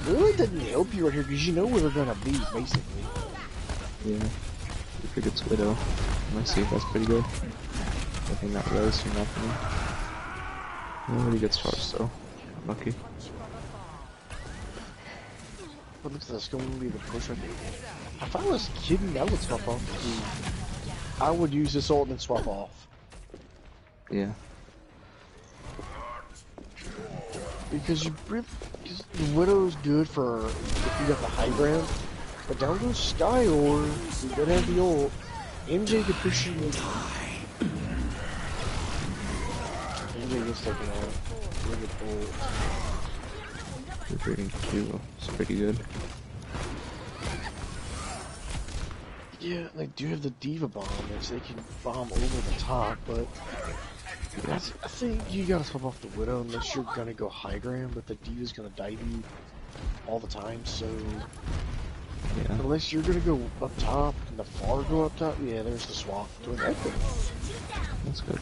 S4: really doesn't help you right here, because you know where they're going to be, basically.
S2: Yeah. If it gets Widow. Let's see, that's pretty good. I think that res from nothing. Nobody gets charged though. Lucky.
S4: What looks like that's going to be the push right there. If I was kidding, I would swap off. I would use this ult and then swap off.
S2: Yeah.
S4: Because the Widow's good for if you got the high ground, but down goes Skyor, you gotta have the ult. MJ could push you. And AJ gets taken out. Look at ult.
S2: The rating Q is pretty good.
S4: Yeah, they do have the Diva Bomb, which they can bomb over the top, but I think you gotta swap off the Widow unless you're gonna go high ground, but the Diva's gonna dive you all the time, so
S2: Yeah.
S4: unless you're gonna go up top and the far go up top, yeah, there's the swap to an Echo.
S2: That's good.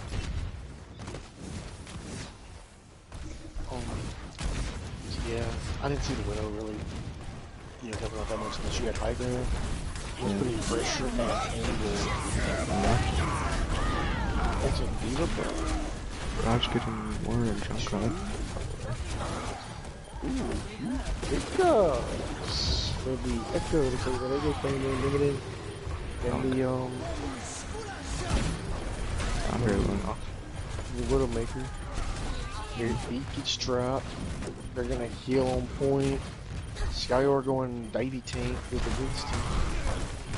S4: Yeah, I didn't see the Widow really, helping out that much unless you had high ground. It was putting pressure at angle. That's a Diva Bomb.
S2: Raj getting more than Junkrat.
S4: Pickups for the Echo, looks like the Echo playing more limited than the
S2: I'm very long off.
S4: the Widowmaker. Your beat gets dropped. They're gonna heal on point. Skyor going divey tank with the Winston.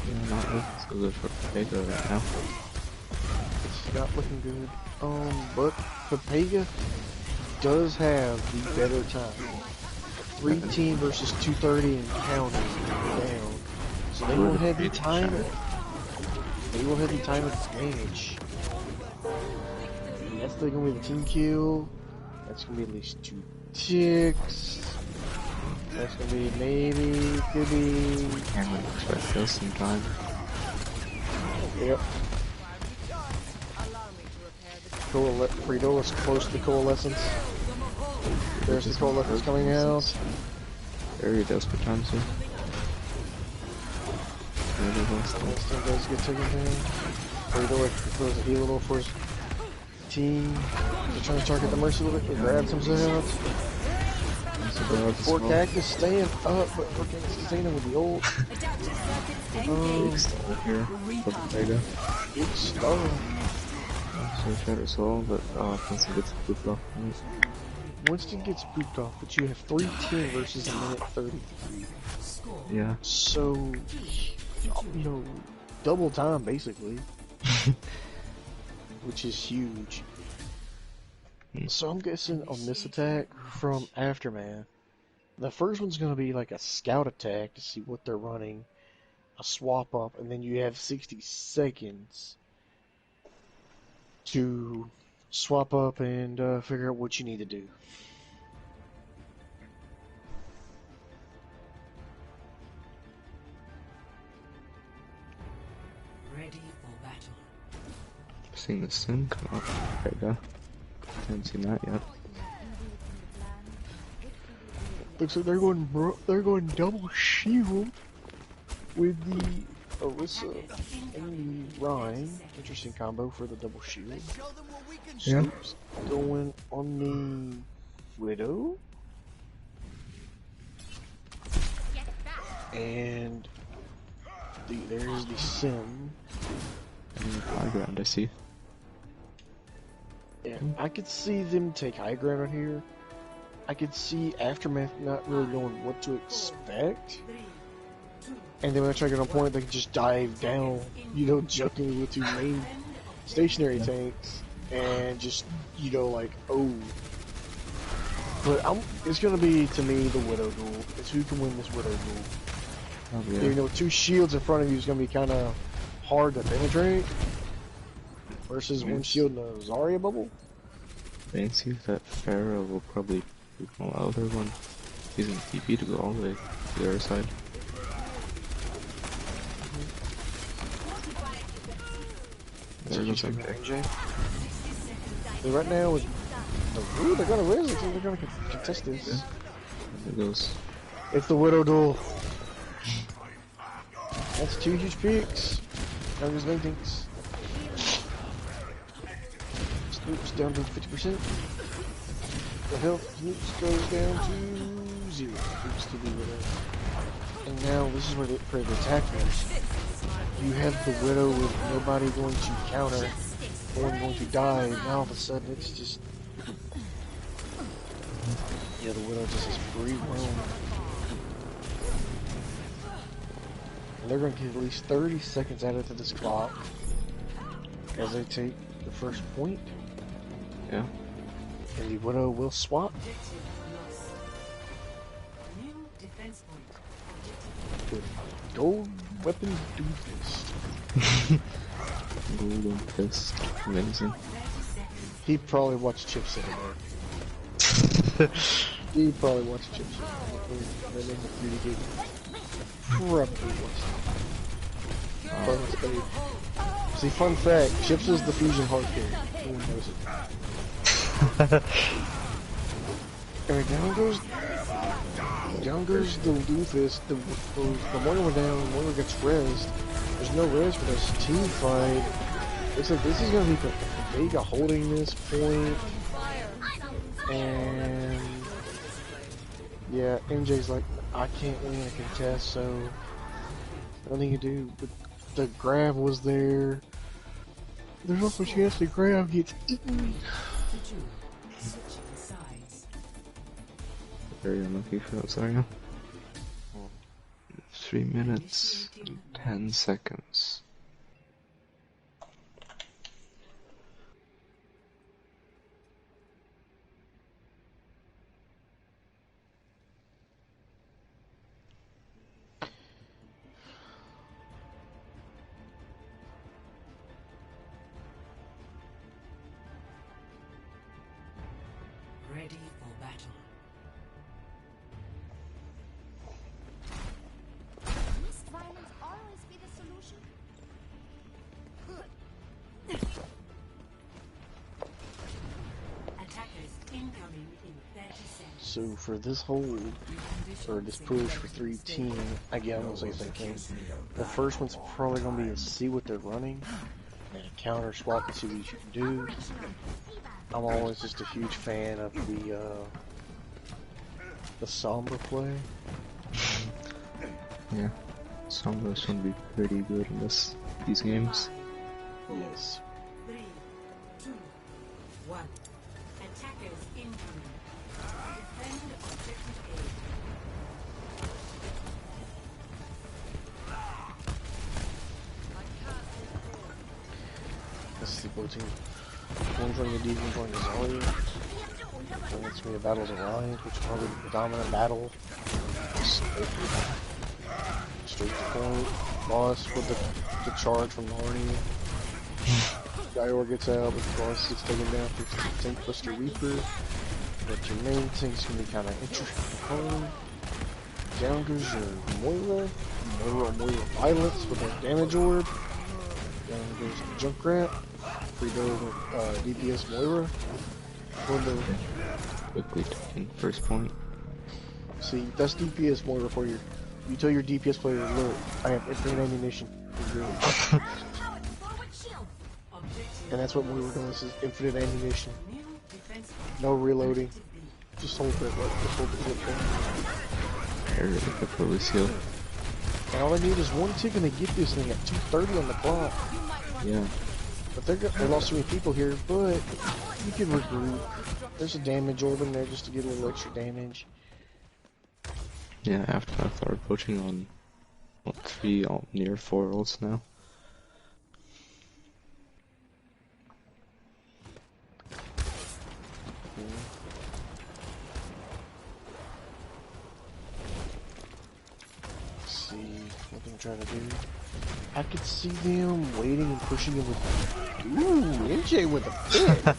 S2: Yeah, not looking so good for Pega right now.
S4: It's not looking good. But Pepega does have the better time. 3-team versus 230 and counting down. So they will have the time. They will have the time advantage. And that's still gonna be the team kill. That's gonna be at least 2 ticks. That's gonna be maybe, could be.
S2: Can't really expect this sometime.
S4: Yep. Frito is close to coalescence. There's the coalescence coming out.
S2: Very desperate time soon.
S4: Winston does get taken down. Frito throws a heal little for his team. They're trying to target the Mercy a little bit. He grabs himself. Fort Cactus staying up, but Fort Cactus is staying with the ult.
S2: Big stall here for Pega.
S4: Big star.
S2: So Shatter Soul, but Winston gets pooped off.
S4: Winston gets pooped off, but you have 3-10 versus a minute 30.
S2: Yeah.
S4: So, double time basically. Which is huge. So I'm guessing on this attack from Aftermath, the first one's going to be like a scout attack to see what they're running, a swap up, and then you have 60 seconds to swap up and figure out what you need to do.
S3: Ready for battle.
S2: Seeing the Sin come up. Pega. Haven't seen that yet.
S4: Looks like they're going double shield with the Orisa and the Rhyme. Interesting combo for the double shield.
S2: Yeah.
S4: Snoops going on the Widow. And there's the Sim.
S2: High ground, I see.
S4: Yeah, I could see them take high ground on here. I could see Aftermath not really knowing what to expect. And then when I try to get on point, they can just dive down, jokingly with 2 main stationary tanks. And just, like, oh. But it's going to be, to me, the Widow duel. It's who can win this Widow duel.
S2: Oh, yeah.
S4: 2 shields in front of you is going to be kind of hard to penetrate. Versus 1 shield and a Zarya bubble.
S2: I see that Pharah will probably allow their one using TP to go all the way to the other side. There goes MJ.
S4: Right now, with they're gonna raise it, so they're gonna contest this.
S2: Yeah. There goes.
S4: It's the Widow duel. That's 2 huge picks. Now there's main tanks. Snoops down to 50%. The health Snoops goes down to 0. Snoops to the Widow. And now this is where the attack is. You have the Widow with nobody going to counter, no one going to die. Now all of a sudden it's just, the Widow just is free roam. And they're going to get at least 30 seconds added to this clock as they take the first point.
S2: Yeah.
S4: And the Widow will swap.
S3: Objective lost. New defense point.
S4: With gold weapon doofus.
S2: Golden fist. Amazing.
S3: 30 seconds.
S4: He probably watched Chips in there. He probably watched Chips in there. Probably watched it. See, fun fact, Chips is the fusion hard carry. No one knows it. Alright, down goes the doofus. The Moira down, Moira gets rezzed. There's no res for this team fight. Looks like this is gonna be Vega holding this point. And yeah, MJ's like, I can't win a contest, so nothing you do. But the grab was there. There's also a chance the grab gets eaten.
S3: Switching sides.
S2: Very unlucky for that, sorry. 3 minutes and 10 seconds.
S3: Ready for battle.
S5: Must violence always be the solution?
S3: Attackers incoming in 30 seconds.
S4: So for this hold, or this push for 3-team, again, I'm gonna say the same thing. The first one's probably gonna be to see what they're running, and counter swap and see what you can do. I'm always just a huge fan of the Sombra play.
S2: Yeah. Sombra's gonna be pretty good in these games.
S4: Yes.
S3: 3, 2, 1. Attackers incoming. Defend objective A.
S4: This is the blue team. One's running a D, one's running a Zarya. And it's gonna be a battle of the Alliance, which is probably the dominant battle. Straight to point. Boss with the charge from Narnia. Dior gets out, but Boss gets taken down for tank plus the Reaper. But your main tank's gonna be kind of interesting. Down goes your Moira. Moira Violence with her damage orb. Down goes the Junkrat. Free go DPS Moira.
S2: Quickly taking first point.
S4: See, that's DPS Moira for you. You tell your DPS player, look, I have infinite ammunition. And that's what Moira does, is infinite ammunition.
S3: New defense
S4: No reloading. Just hold it, like, just hold the clip down.
S2: Very good for Lucio.
S4: And all I need is one tick and they get this thing at 2:30 on the clock.
S2: Yeah.
S4: But they lost so many people here, but you can regroup. There's a damage orb in there just to get a little extra damage.
S2: Yeah, after that, they're approaching on what, 3, near 4 ults now.
S4: Let's see what they're trying to do. I could see them waiting and pushing him with. Ooh, NJ with a pick.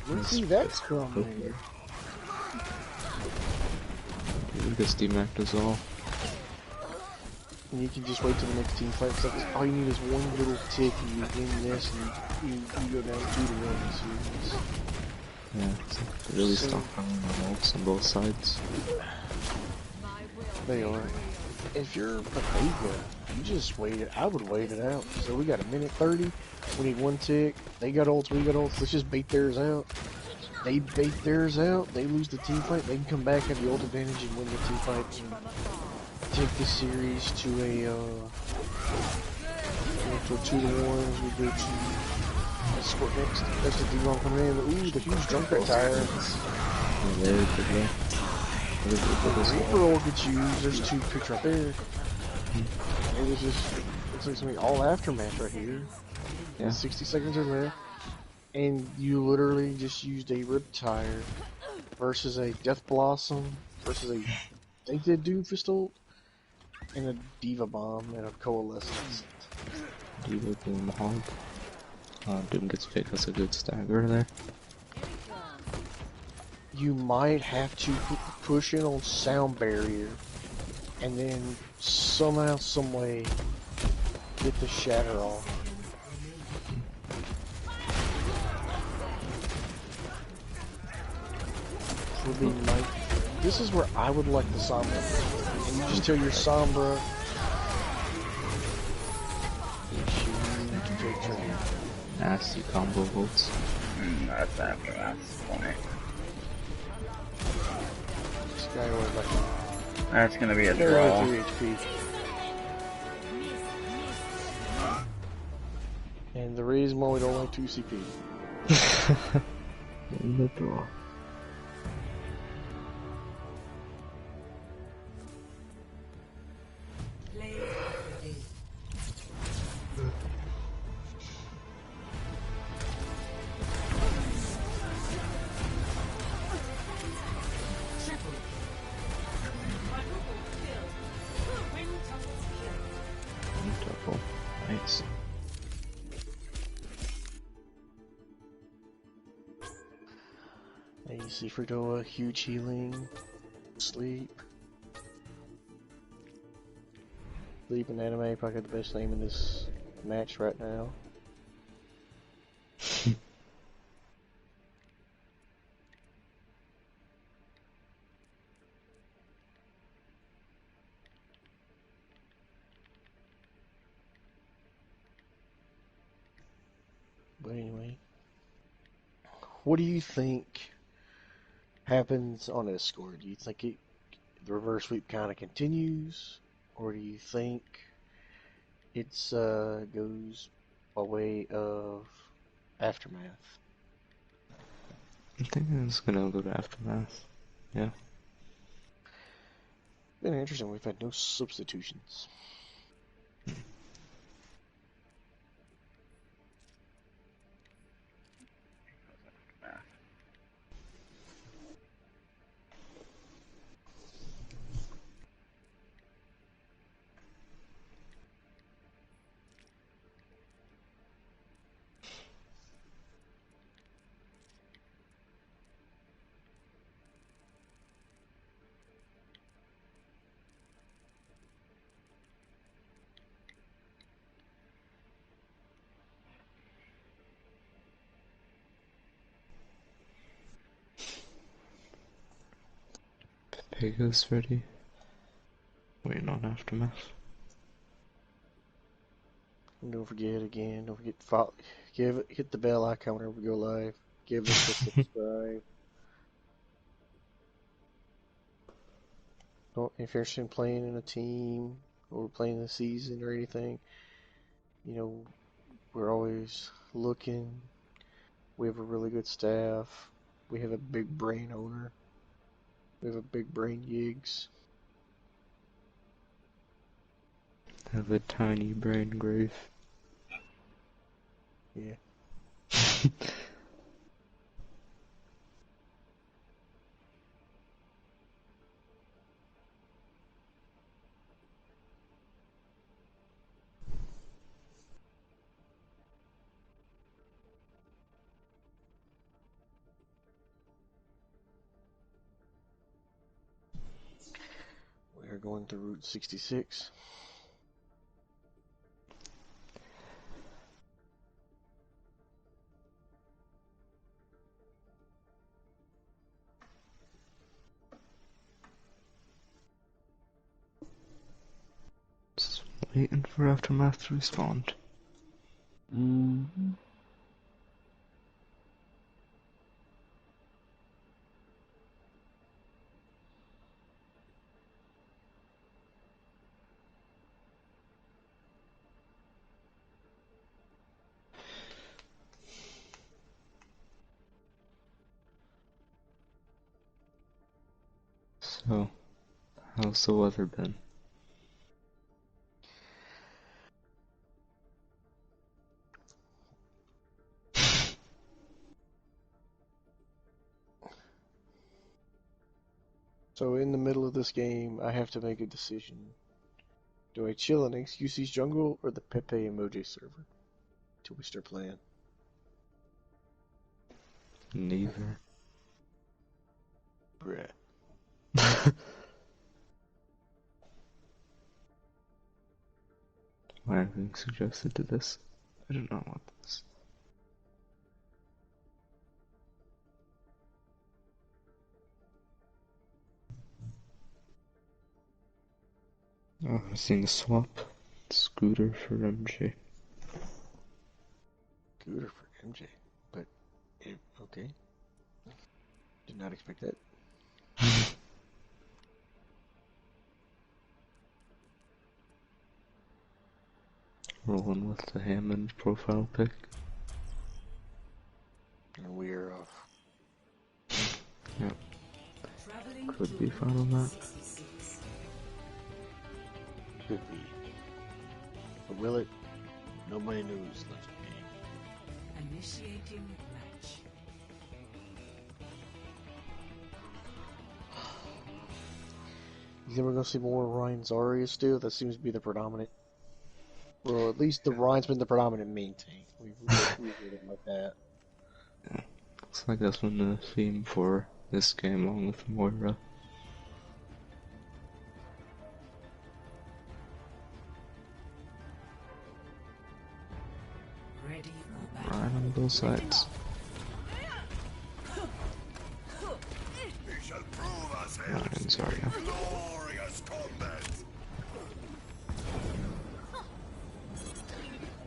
S4: Let's see that coming.
S2: This D-Mac as well.
S4: And you can just wait till the next team fight. So all you need is one little tick and you win this and you go down 2-1.
S2: Yeah, it's really stock on the ults on both sides.
S4: They are. If you're Pepega, you just wait it. I would wait it out. So we got a minute 30. We need one tick. They got ults, we got ults. Let's just bait theirs out. They bait theirs out. They lose the team fight. They can come back, have the ult advantage, and win the team fight. And take this series to a 2-1 as we go to escort next. That's the D-Ron coming in. Ooh, the huge Junkrat tire. The Reaper will get used. There's 2 picks right there. It was just, looks like something all aftermath right here.
S2: Yeah.
S4: 60 seconds are left. and you literally just used a Riptire versus a Death Blossom versus a think they do Pistol and a Diva Bomb and a Coalescence.
S2: Diva Boom Hog. Doom gets picked as a good stagger there.
S4: You might have to push in on Sound Barrier and then somehow, someway get the Shatter off. Would be nice. This is where I would like the Sombra. And you just tell your Sombra.
S2: Nasty combo votes.
S1: That's after that's funny.
S4: This guy was like
S1: That's gonna be a
S4: very
S1: draw.
S4: 3 HP. And the reason why we don't like 2 CP.
S2: In the draw.
S3: Play of the game. Triple. Quadruple kill. Quintuple kill.
S2: Double. Nice.
S4: And you see Fredoa, huge healing, sleep. Sleep and anime, probably got the best name in this match right now. But anyway, what do you think happens on this score? Do you think the reverse sweep kind of continues, or do you think it's goes by way of aftermath?
S2: I think it's gonna go to Aftermath. Yeah.
S4: Been interesting. We've had no substitutions.
S2: Pega's ready. Waiting on Aftermath.
S4: And don't forget again, don't forget to follow, hit the bell icon whenever we go live. Give us a subscribe. If you're interested in playing in a team or playing the season or anything, you know, we're always looking. We have a really good staff. We have a big brain owner. We have a big brain Yigs.
S2: Have a tiny brain grave.
S4: Yeah. We are going through Route 66.
S2: Just waiting for Aftermath to respond. So, how's the weather been?
S4: So in the middle of this game, I have to make a decision. Do I chill in XQC's jungle or the Pepe emoji server? Till we start playing.
S2: Neither.
S4: Bruh.
S2: Why am I being suggested to this? I do not want this. Oh, I'm seeing a swap. Scooter for MJ.
S4: Scooter for MJ. But, okay. Did not expect that.
S2: Rolling with the Hammond profile pic.
S4: And we're off.
S2: Yep. Could be fun on that.
S4: Could be. But will it? Nobody knows. Let's game.
S3: Initiating match.
S4: You think we're gonna see more Ryan Zarya still? That seems to be the predominant. Well, at least the Ryan's been the predominant main tank. We did it like that.
S2: Yeah. Looks like that's been the theme for this game along with Moira.
S3: Ready for battle.
S2: Right on both sides. Ryan Zarya.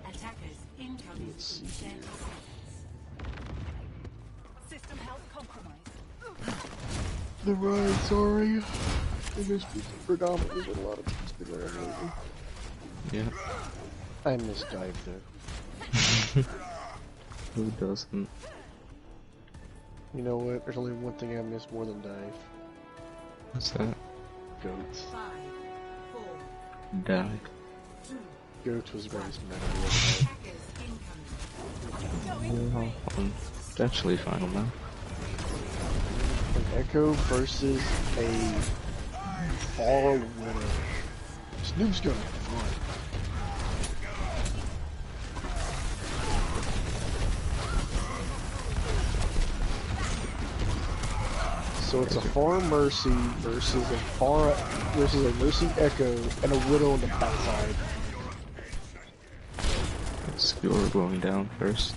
S3: Attackers incoming.
S4: Let's see here.
S3: System health compromised.
S4: The Ryan Zarya. And this is predominantly what a lot of people's been wearing lately.
S2: Yeah.
S4: I miss Dive though.
S2: Who doesn't?
S4: You know what? There's only one thing I miss more than Dive.
S2: What's that?
S4: Goats.
S3: 5, 4,
S2: Die.
S3: 2.
S4: Goats was very meta.
S3: Attackers incoming.
S2: Well, potentially final now.
S4: An Echo versus a Far Widow. Snoop's gonna run. So it's a Far Mercy versus a Mercy Echo and a Widow on the backside.
S2: Skewer going down first.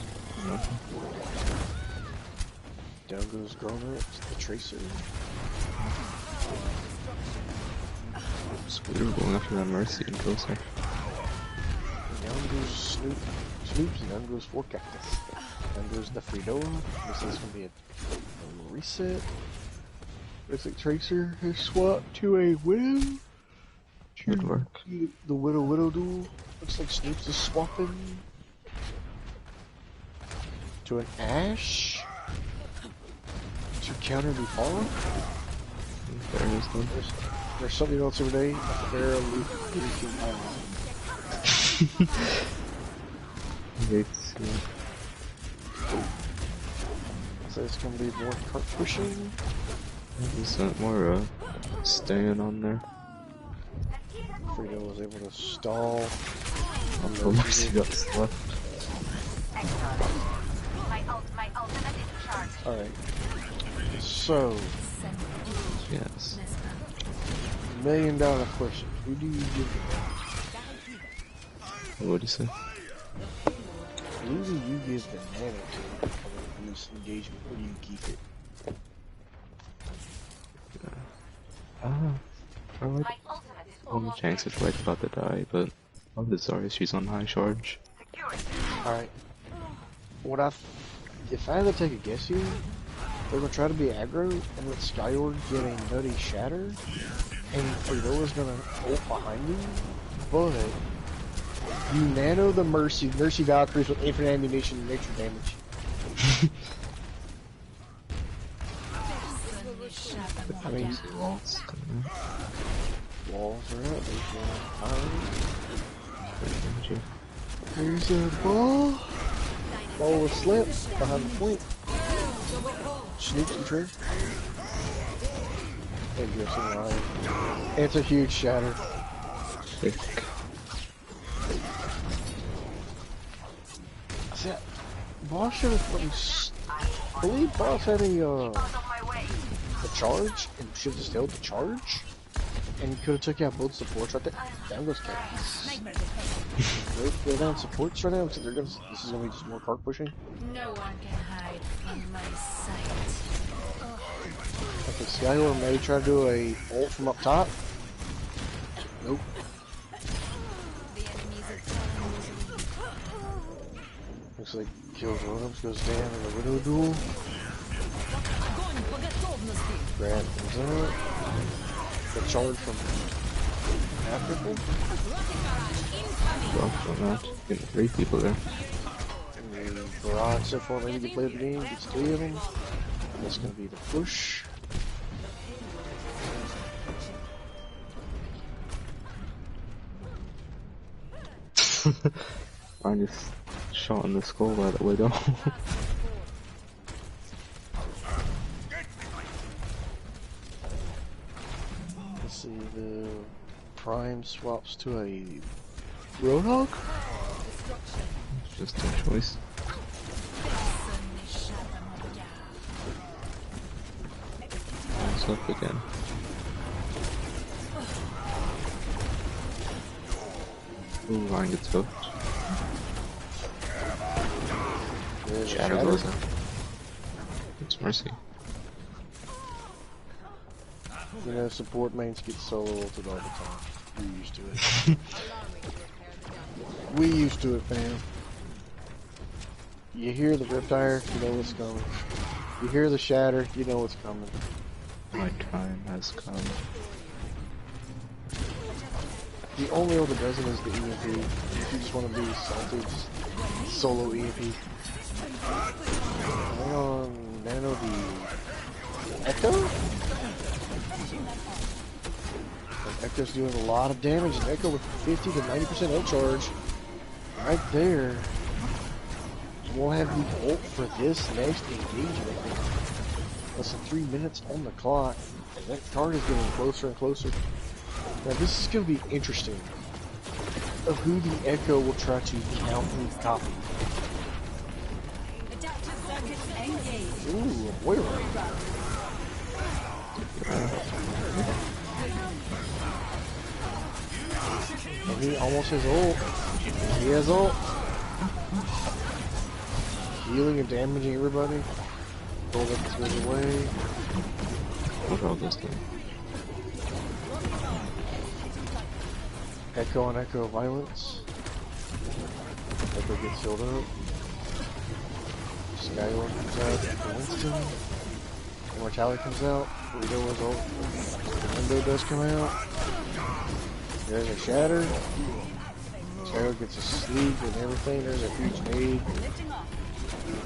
S4: Down goes Groner, the Tracer.
S2: Scooter going after that Mercy and kills her.
S4: Down goes Snoops, and down goes 4 Cactus. Down goes the Freedoa. This is gonna be a reset. Looks like Tracer has swapped to a Widow.
S2: Good work.
S4: The Widow duel. Looks like Snoops is swapping to an Ashe to counter the Farah.
S2: There is one.
S4: There's something else over there. A Farah leaking So it's gonna be more cart pushing.
S2: Is that Moira staying on there?
S4: Frito was able to stall on the
S2: Oh, Mercy got left.
S4: Alright. So,
S2: Yes.
S4: $1 million question. Who do you give
S2: What do you say?
S4: Who do you give the nano to in this engagement? Or do you keep it?
S2: I like on the tanks is right about to die, but on the Zarya she's on high charge.
S4: Alright. If I had to take a guess here, they're gonna try to be aggro and let Skyorg get a nutty shatter, and Fredoa's gonna ult behind you, but you nano the Mercy Valkyries with infinite ammunition and nature damage. I mean, walls are out. There's a ball. Ball was slipped behind the point. Snoops and Trent. Interesting line. It's a huge shatter.
S2: Sick.
S4: See, Boss should have fucking. I believe Boss had a charge and should have just held the charge. And he could have took out both supports right there. Down goes Chaos. They're down supports right now, so they're gonna. This is gonna be just more cart pushing.
S5: No one can hide from my sight.
S4: Okay, Skyward may try to do a ult from up top. Nope.
S5: The enemies are telling me.
S4: Looks like kills Rotoms goes down in the Widow duel. Grant comes out. The charge from Africa.
S2: Drops on that. Getting 3 people there.
S4: And the Barrage so far ready to play the game. Gets 3 of them. That's gonna be the push.
S2: I just shot in the skull by the Widow.
S4: Let's see, the Prime swaps to a Roadhog?
S2: It's just a choice. It's up again. Ooh, Ryan gets hooked.
S4: There's a
S2: Shadow
S4: Shatter.
S2: goes in. It's Mercy.
S4: You know, support mains get solo ulted all the time. We used to it. We used to it, fam. You hear the Riptire, you know what's coming. You hear the Shatter, you know what's coming.
S2: My time has come.
S4: The only ult that doesn't is the EMP. If you just want to be salty, just solo EMP. Hang on, Nano, the Echo? And Echo's doing a lot of damage, and Echo with 50 to 90% ult charge. Right there. We'll have the ult for this next engagement. Less than 3 minutes on the clock. And that card is getting closer and closer. Now this is going to be interesting. Of who the Echo will try to copy. Ooh, a Moira. And he almost has ult. He has ult. Healing and damaging everybody. Hold up this goes away.
S2: What all this thing?
S4: Echo on Echo Violence. Echo gets filled up. Skyward comes out. Winston. Immortality comes out. Widow is ult. The window does come out. There's a Shatter. Skyward gets a sleep and everything. There's a huge nade.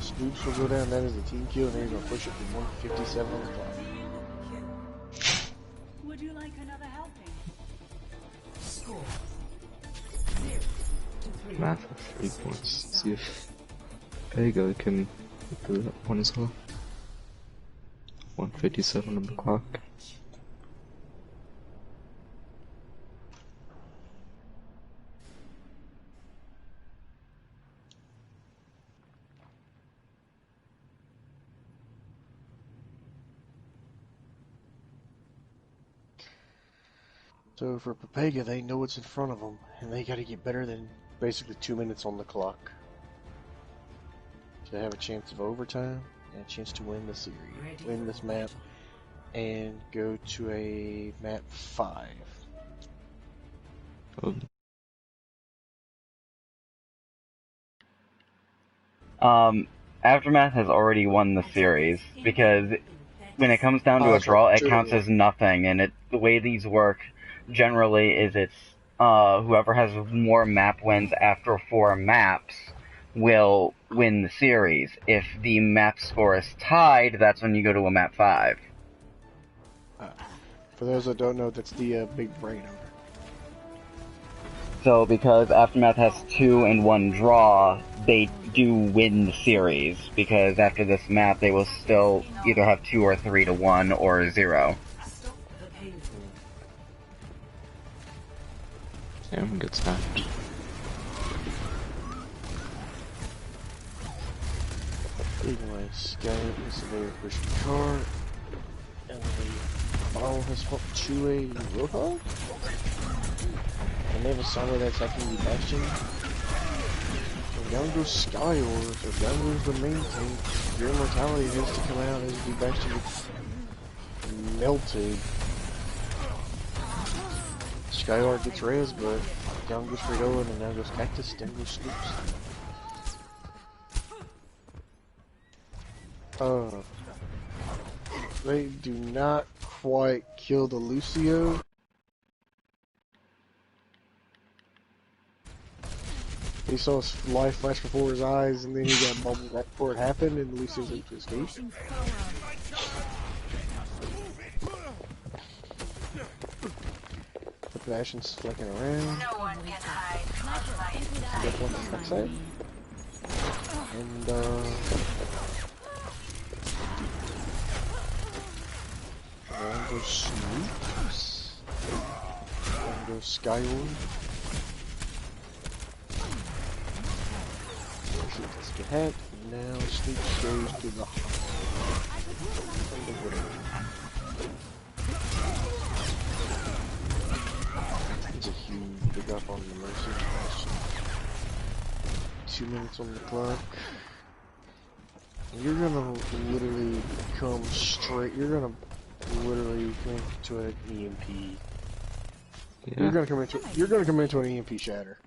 S4: Scoops will go down. That is the team kill. And they're going to push it to 157 on the clock.
S3: Would you like another helping? Score.
S2: Math of 3 points. See if Pega can do that one as well. 157 on the clock.
S4: So for Pepega, they know what's in front of them, and they got to get better than basically 2 minutes on the clock to have a chance of overtime and a chance to win the series, win this map, and go to a map 5.
S1: Aftermath has already won the series because when it comes down to a draw, it counts as nothing. And the way these work generally is it's whoever has more map wins after 4 maps will win the series. If the map score is tied, that's when you go to a map 5.
S4: For those that don't know, that's the big brain over.
S1: So because Aftermath has 2 and 1 draw, they do win the series, because after this map they will still either have 2 or 3 to 1 or 0.
S2: Sam gets hacked.
S4: Anyway, Sky is a very pushing card. And the bottle has swapped to a Roadhog. And they have a Sombra that's attacking the Bastion. So down goes Skyor, so down goes the main tank. Your Immortality has to come out as the Bastion gets melted. Skyor gets res, but down goes Fredo, and now goes Cactus, down goes Snoops. They do not quite kill the Lucio. He saw his life flash before his eyes, and then he got bubbled right before it happened, and the Lucio's able to escape. The Bastion's flicking around.
S5: No one can hide from my
S4: Get one on the backside. And, down goes Snoops. Down goes Skyward. Let's get hacked. Now Snoops goes to the It's a huge pick up on the Mercy. 2 minutes on the clock. You're gonna literally come straight. You're gonna literally come into an EMP.
S2: Yeah.
S4: You're gonna come into an EMP shatter.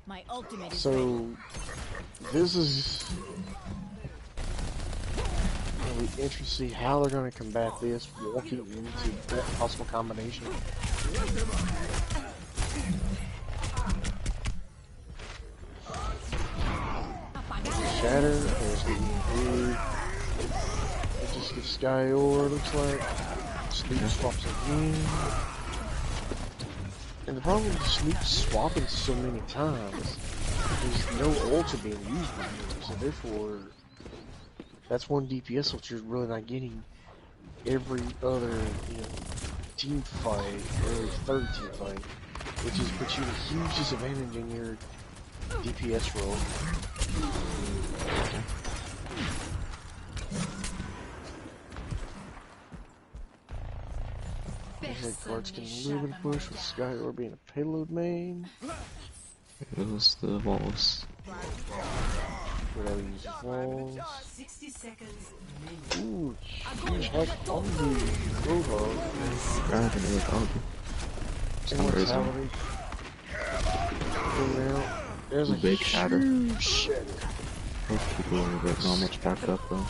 S5: My ultimate is
S4: So this is gonna be interesting to see how they're gonna combat this, walking into that possible combination. Shatter, there's the EMP. It just gets Skyor, looks like. Snoop swaps again. And the problem with Snoop swapping so many times is no ults are being used by him, so therefore that's one DPS ult you're really not getting every other, team fight, or every third team fight, which is puts you at a huge disadvantage in your DPS role. Cards can live and push with Skyor being a payload main.
S2: It was the walls.
S4: Whatever uses walls.
S3: 60 seconds.
S4: Ooh, huge hack on the Roadhog.
S2: Grabbing it with Augie.
S4: Immortality. Going out. There's a
S2: big shatter.
S4: Huge shatter.
S2: Most people are a bit not much backup though.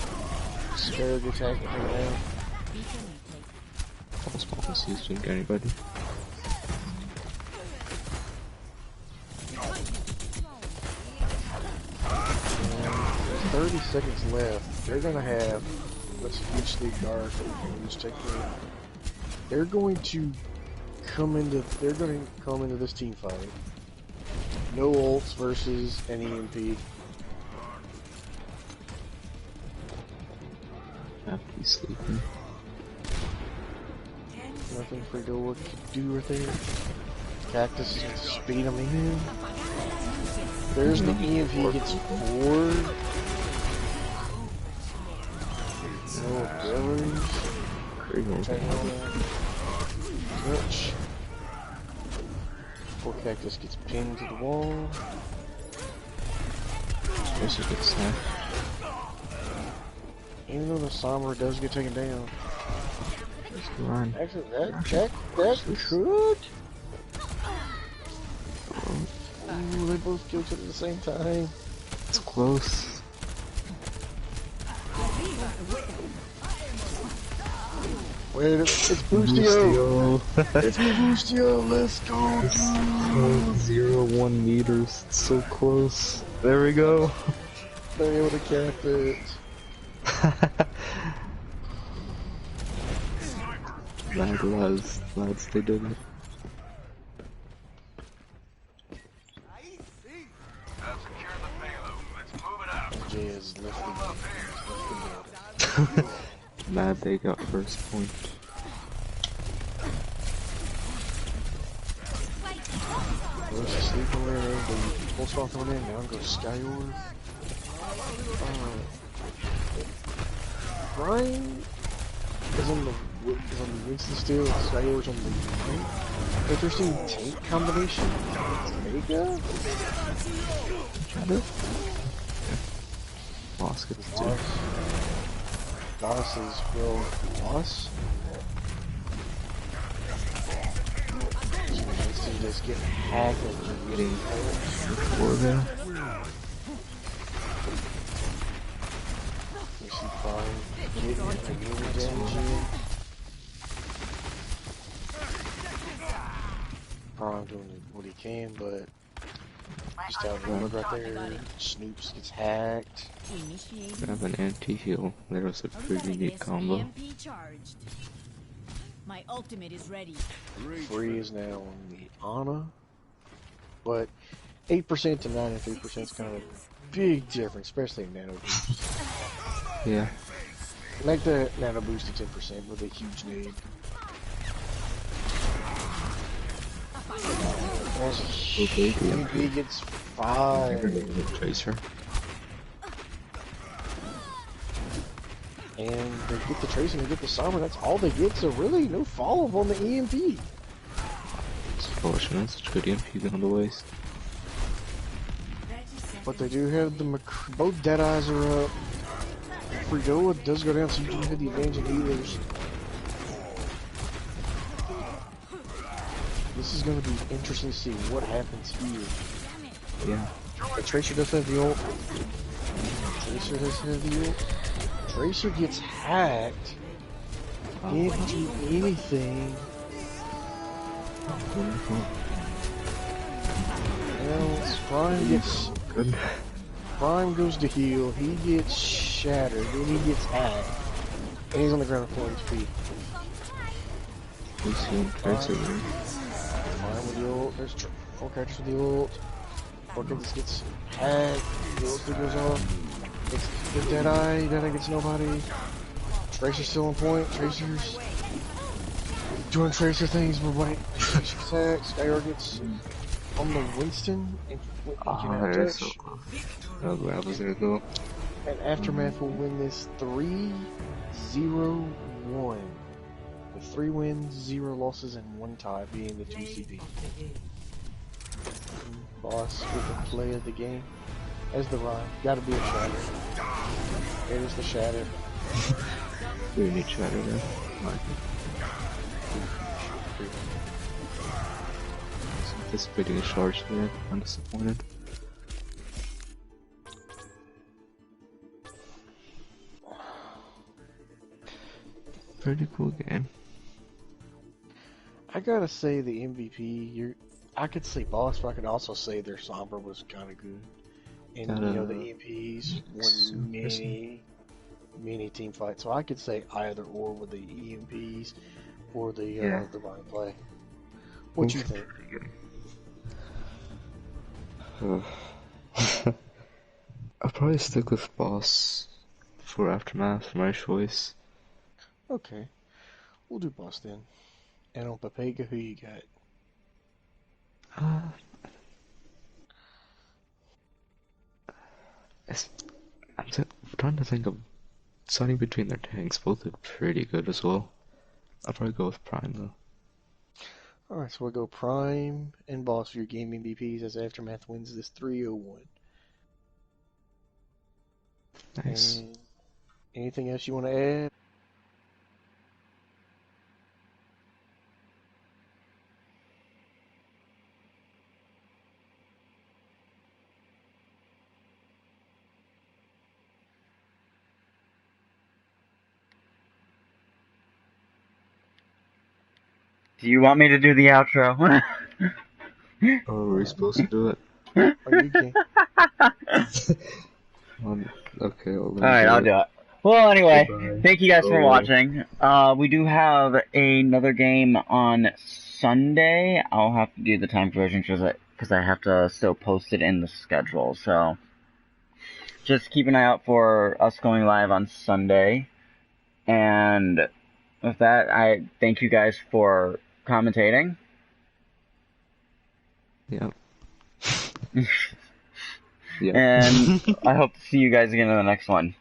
S4: Skyor gets hacked right now.
S2: Almost policy to get anybody.
S4: 30 seconds left. They're gonna have let's huge lead guard that we can use technically. They're going to come into this team fight. No ults versus an EMP.
S2: Happy sleeping.
S4: Nothing for Doa to do with it. Cactus is gonna speed him in. There's the EMP gets forward. No abilities. Touch. Poor Cactus gets pinned to the wall.
S2: This is a good snack.
S4: Even though the Sombra does get taken down.
S2: Run.
S4: Actually, that could. Ooh, they both killed it at the same time.
S2: It's close.
S4: Wait, it's Boostio! It's Boostio, let's go!
S2: 0.01 meters, it's so close. There we go.
S4: They're able to cap it.
S2: Lads, they did it.
S4: Jay is lifting.
S2: Mad they got first point.
S4: Sleep on there, and go Full Stalk on there, now go Skyward. Brian is on the Winston still, and Skyward's on the right. Interesting tank combination. Mega?
S2: Boss gets two.
S4: Boss is, well, boss? Winston just getting hacked and getting
S2: Four there.
S4: You see Brian getting the damage in. Brian doing what he can, but just outnumbered right there. Snoops gets hacked.
S2: I have an anti-heal. There was a pretty neat combo.
S5: EMP charged. My ultimate is ready.
S4: Free is now on the Ana, but 8% to 93% is kind of a big difference, especially in Nano Boost.
S2: Yeah.
S4: Make the Nano Boost to 10% with a huge nade.
S2: Okay,
S4: He gets 5.
S2: Tracer.
S4: And they get the Tracer and they get the Sombra, that's all they get, so really no follow-up on the EMP.
S2: It's fortunate, such good EMP on the waist.
S4: But they do have the both Deadeyes are up. Frigola does go down, so you do have the advantage of healers. This is going to be interesting to see what happens here.
S2: Yeah.
S4: The Tracer does have the ult. Tracer does have the ult. Tracer gets hacked. Can't do anything. Well, Prime gets... Prime goes to heal. He gets shattered. Then he gets hacked. And he's on the ground at 4 HP.
S2: He's seeing Tracer there.
S4: Prime with the ult. There's 4 characters with the ult. 4 characters gets hacked. The ult still goes off. It's the Deadeye. Deadeye gets nobody. Tracer's still on point. Tracer's doing Tracer things, but wait. Tracer attacks. Skyr gets on the Winston. And he cannot
S2: That is
S4: touch.
S2: so close. That was there though.
S4: And Aftermath will win this 3-0-1. With 3 wins, 0 losses, and 1 tie being the 2CP. Boss with the play of the game. As the rhyme. Gotta be a shatter. There's the shatter.
S2: We need shatter there. Anticipating a charge there. I'm disappointed. Pretty cool game.
S4: I gotta say the MVP, I could say boss, but I could also say their Sombra was kinda good. And you know, the EMPs won many team fights. So I could say either or with the EMPs or the line play. What you think?
S2: I'll probably stick with boss for Aftermath for my choice.
S4: Okay. We'll do boss then. And on Pepega, who you got?
S2: I'm trying to think of deciding between their tanks. Both are pretty good as well. I'll probably go with Prime though.
S4: Alright, so we'll go Prime and boss for your game MVPs as Aftermath wins this 3-0-1.
S2: Nice.
S4: And anything else you want to add?
S1: Do you want me to do the outro?
S2: Oh, are we supposed to do it?
S4: Oh, you can.
S2: Okay,
S1: Alright, I'll do it. Well, anyway,
S2: Goodbye.
S1: thank you guys for
S2: Bye.
S1: watching. We do have another game on Sunday. I'll have to do the time version because I have to still post it in the schedule. So just keep an eye out for us going live on Sunday. And with that, I thank you guys for commentating.
S2: Yep. Yeah.
S1: And I hope to see you guys again in the next one.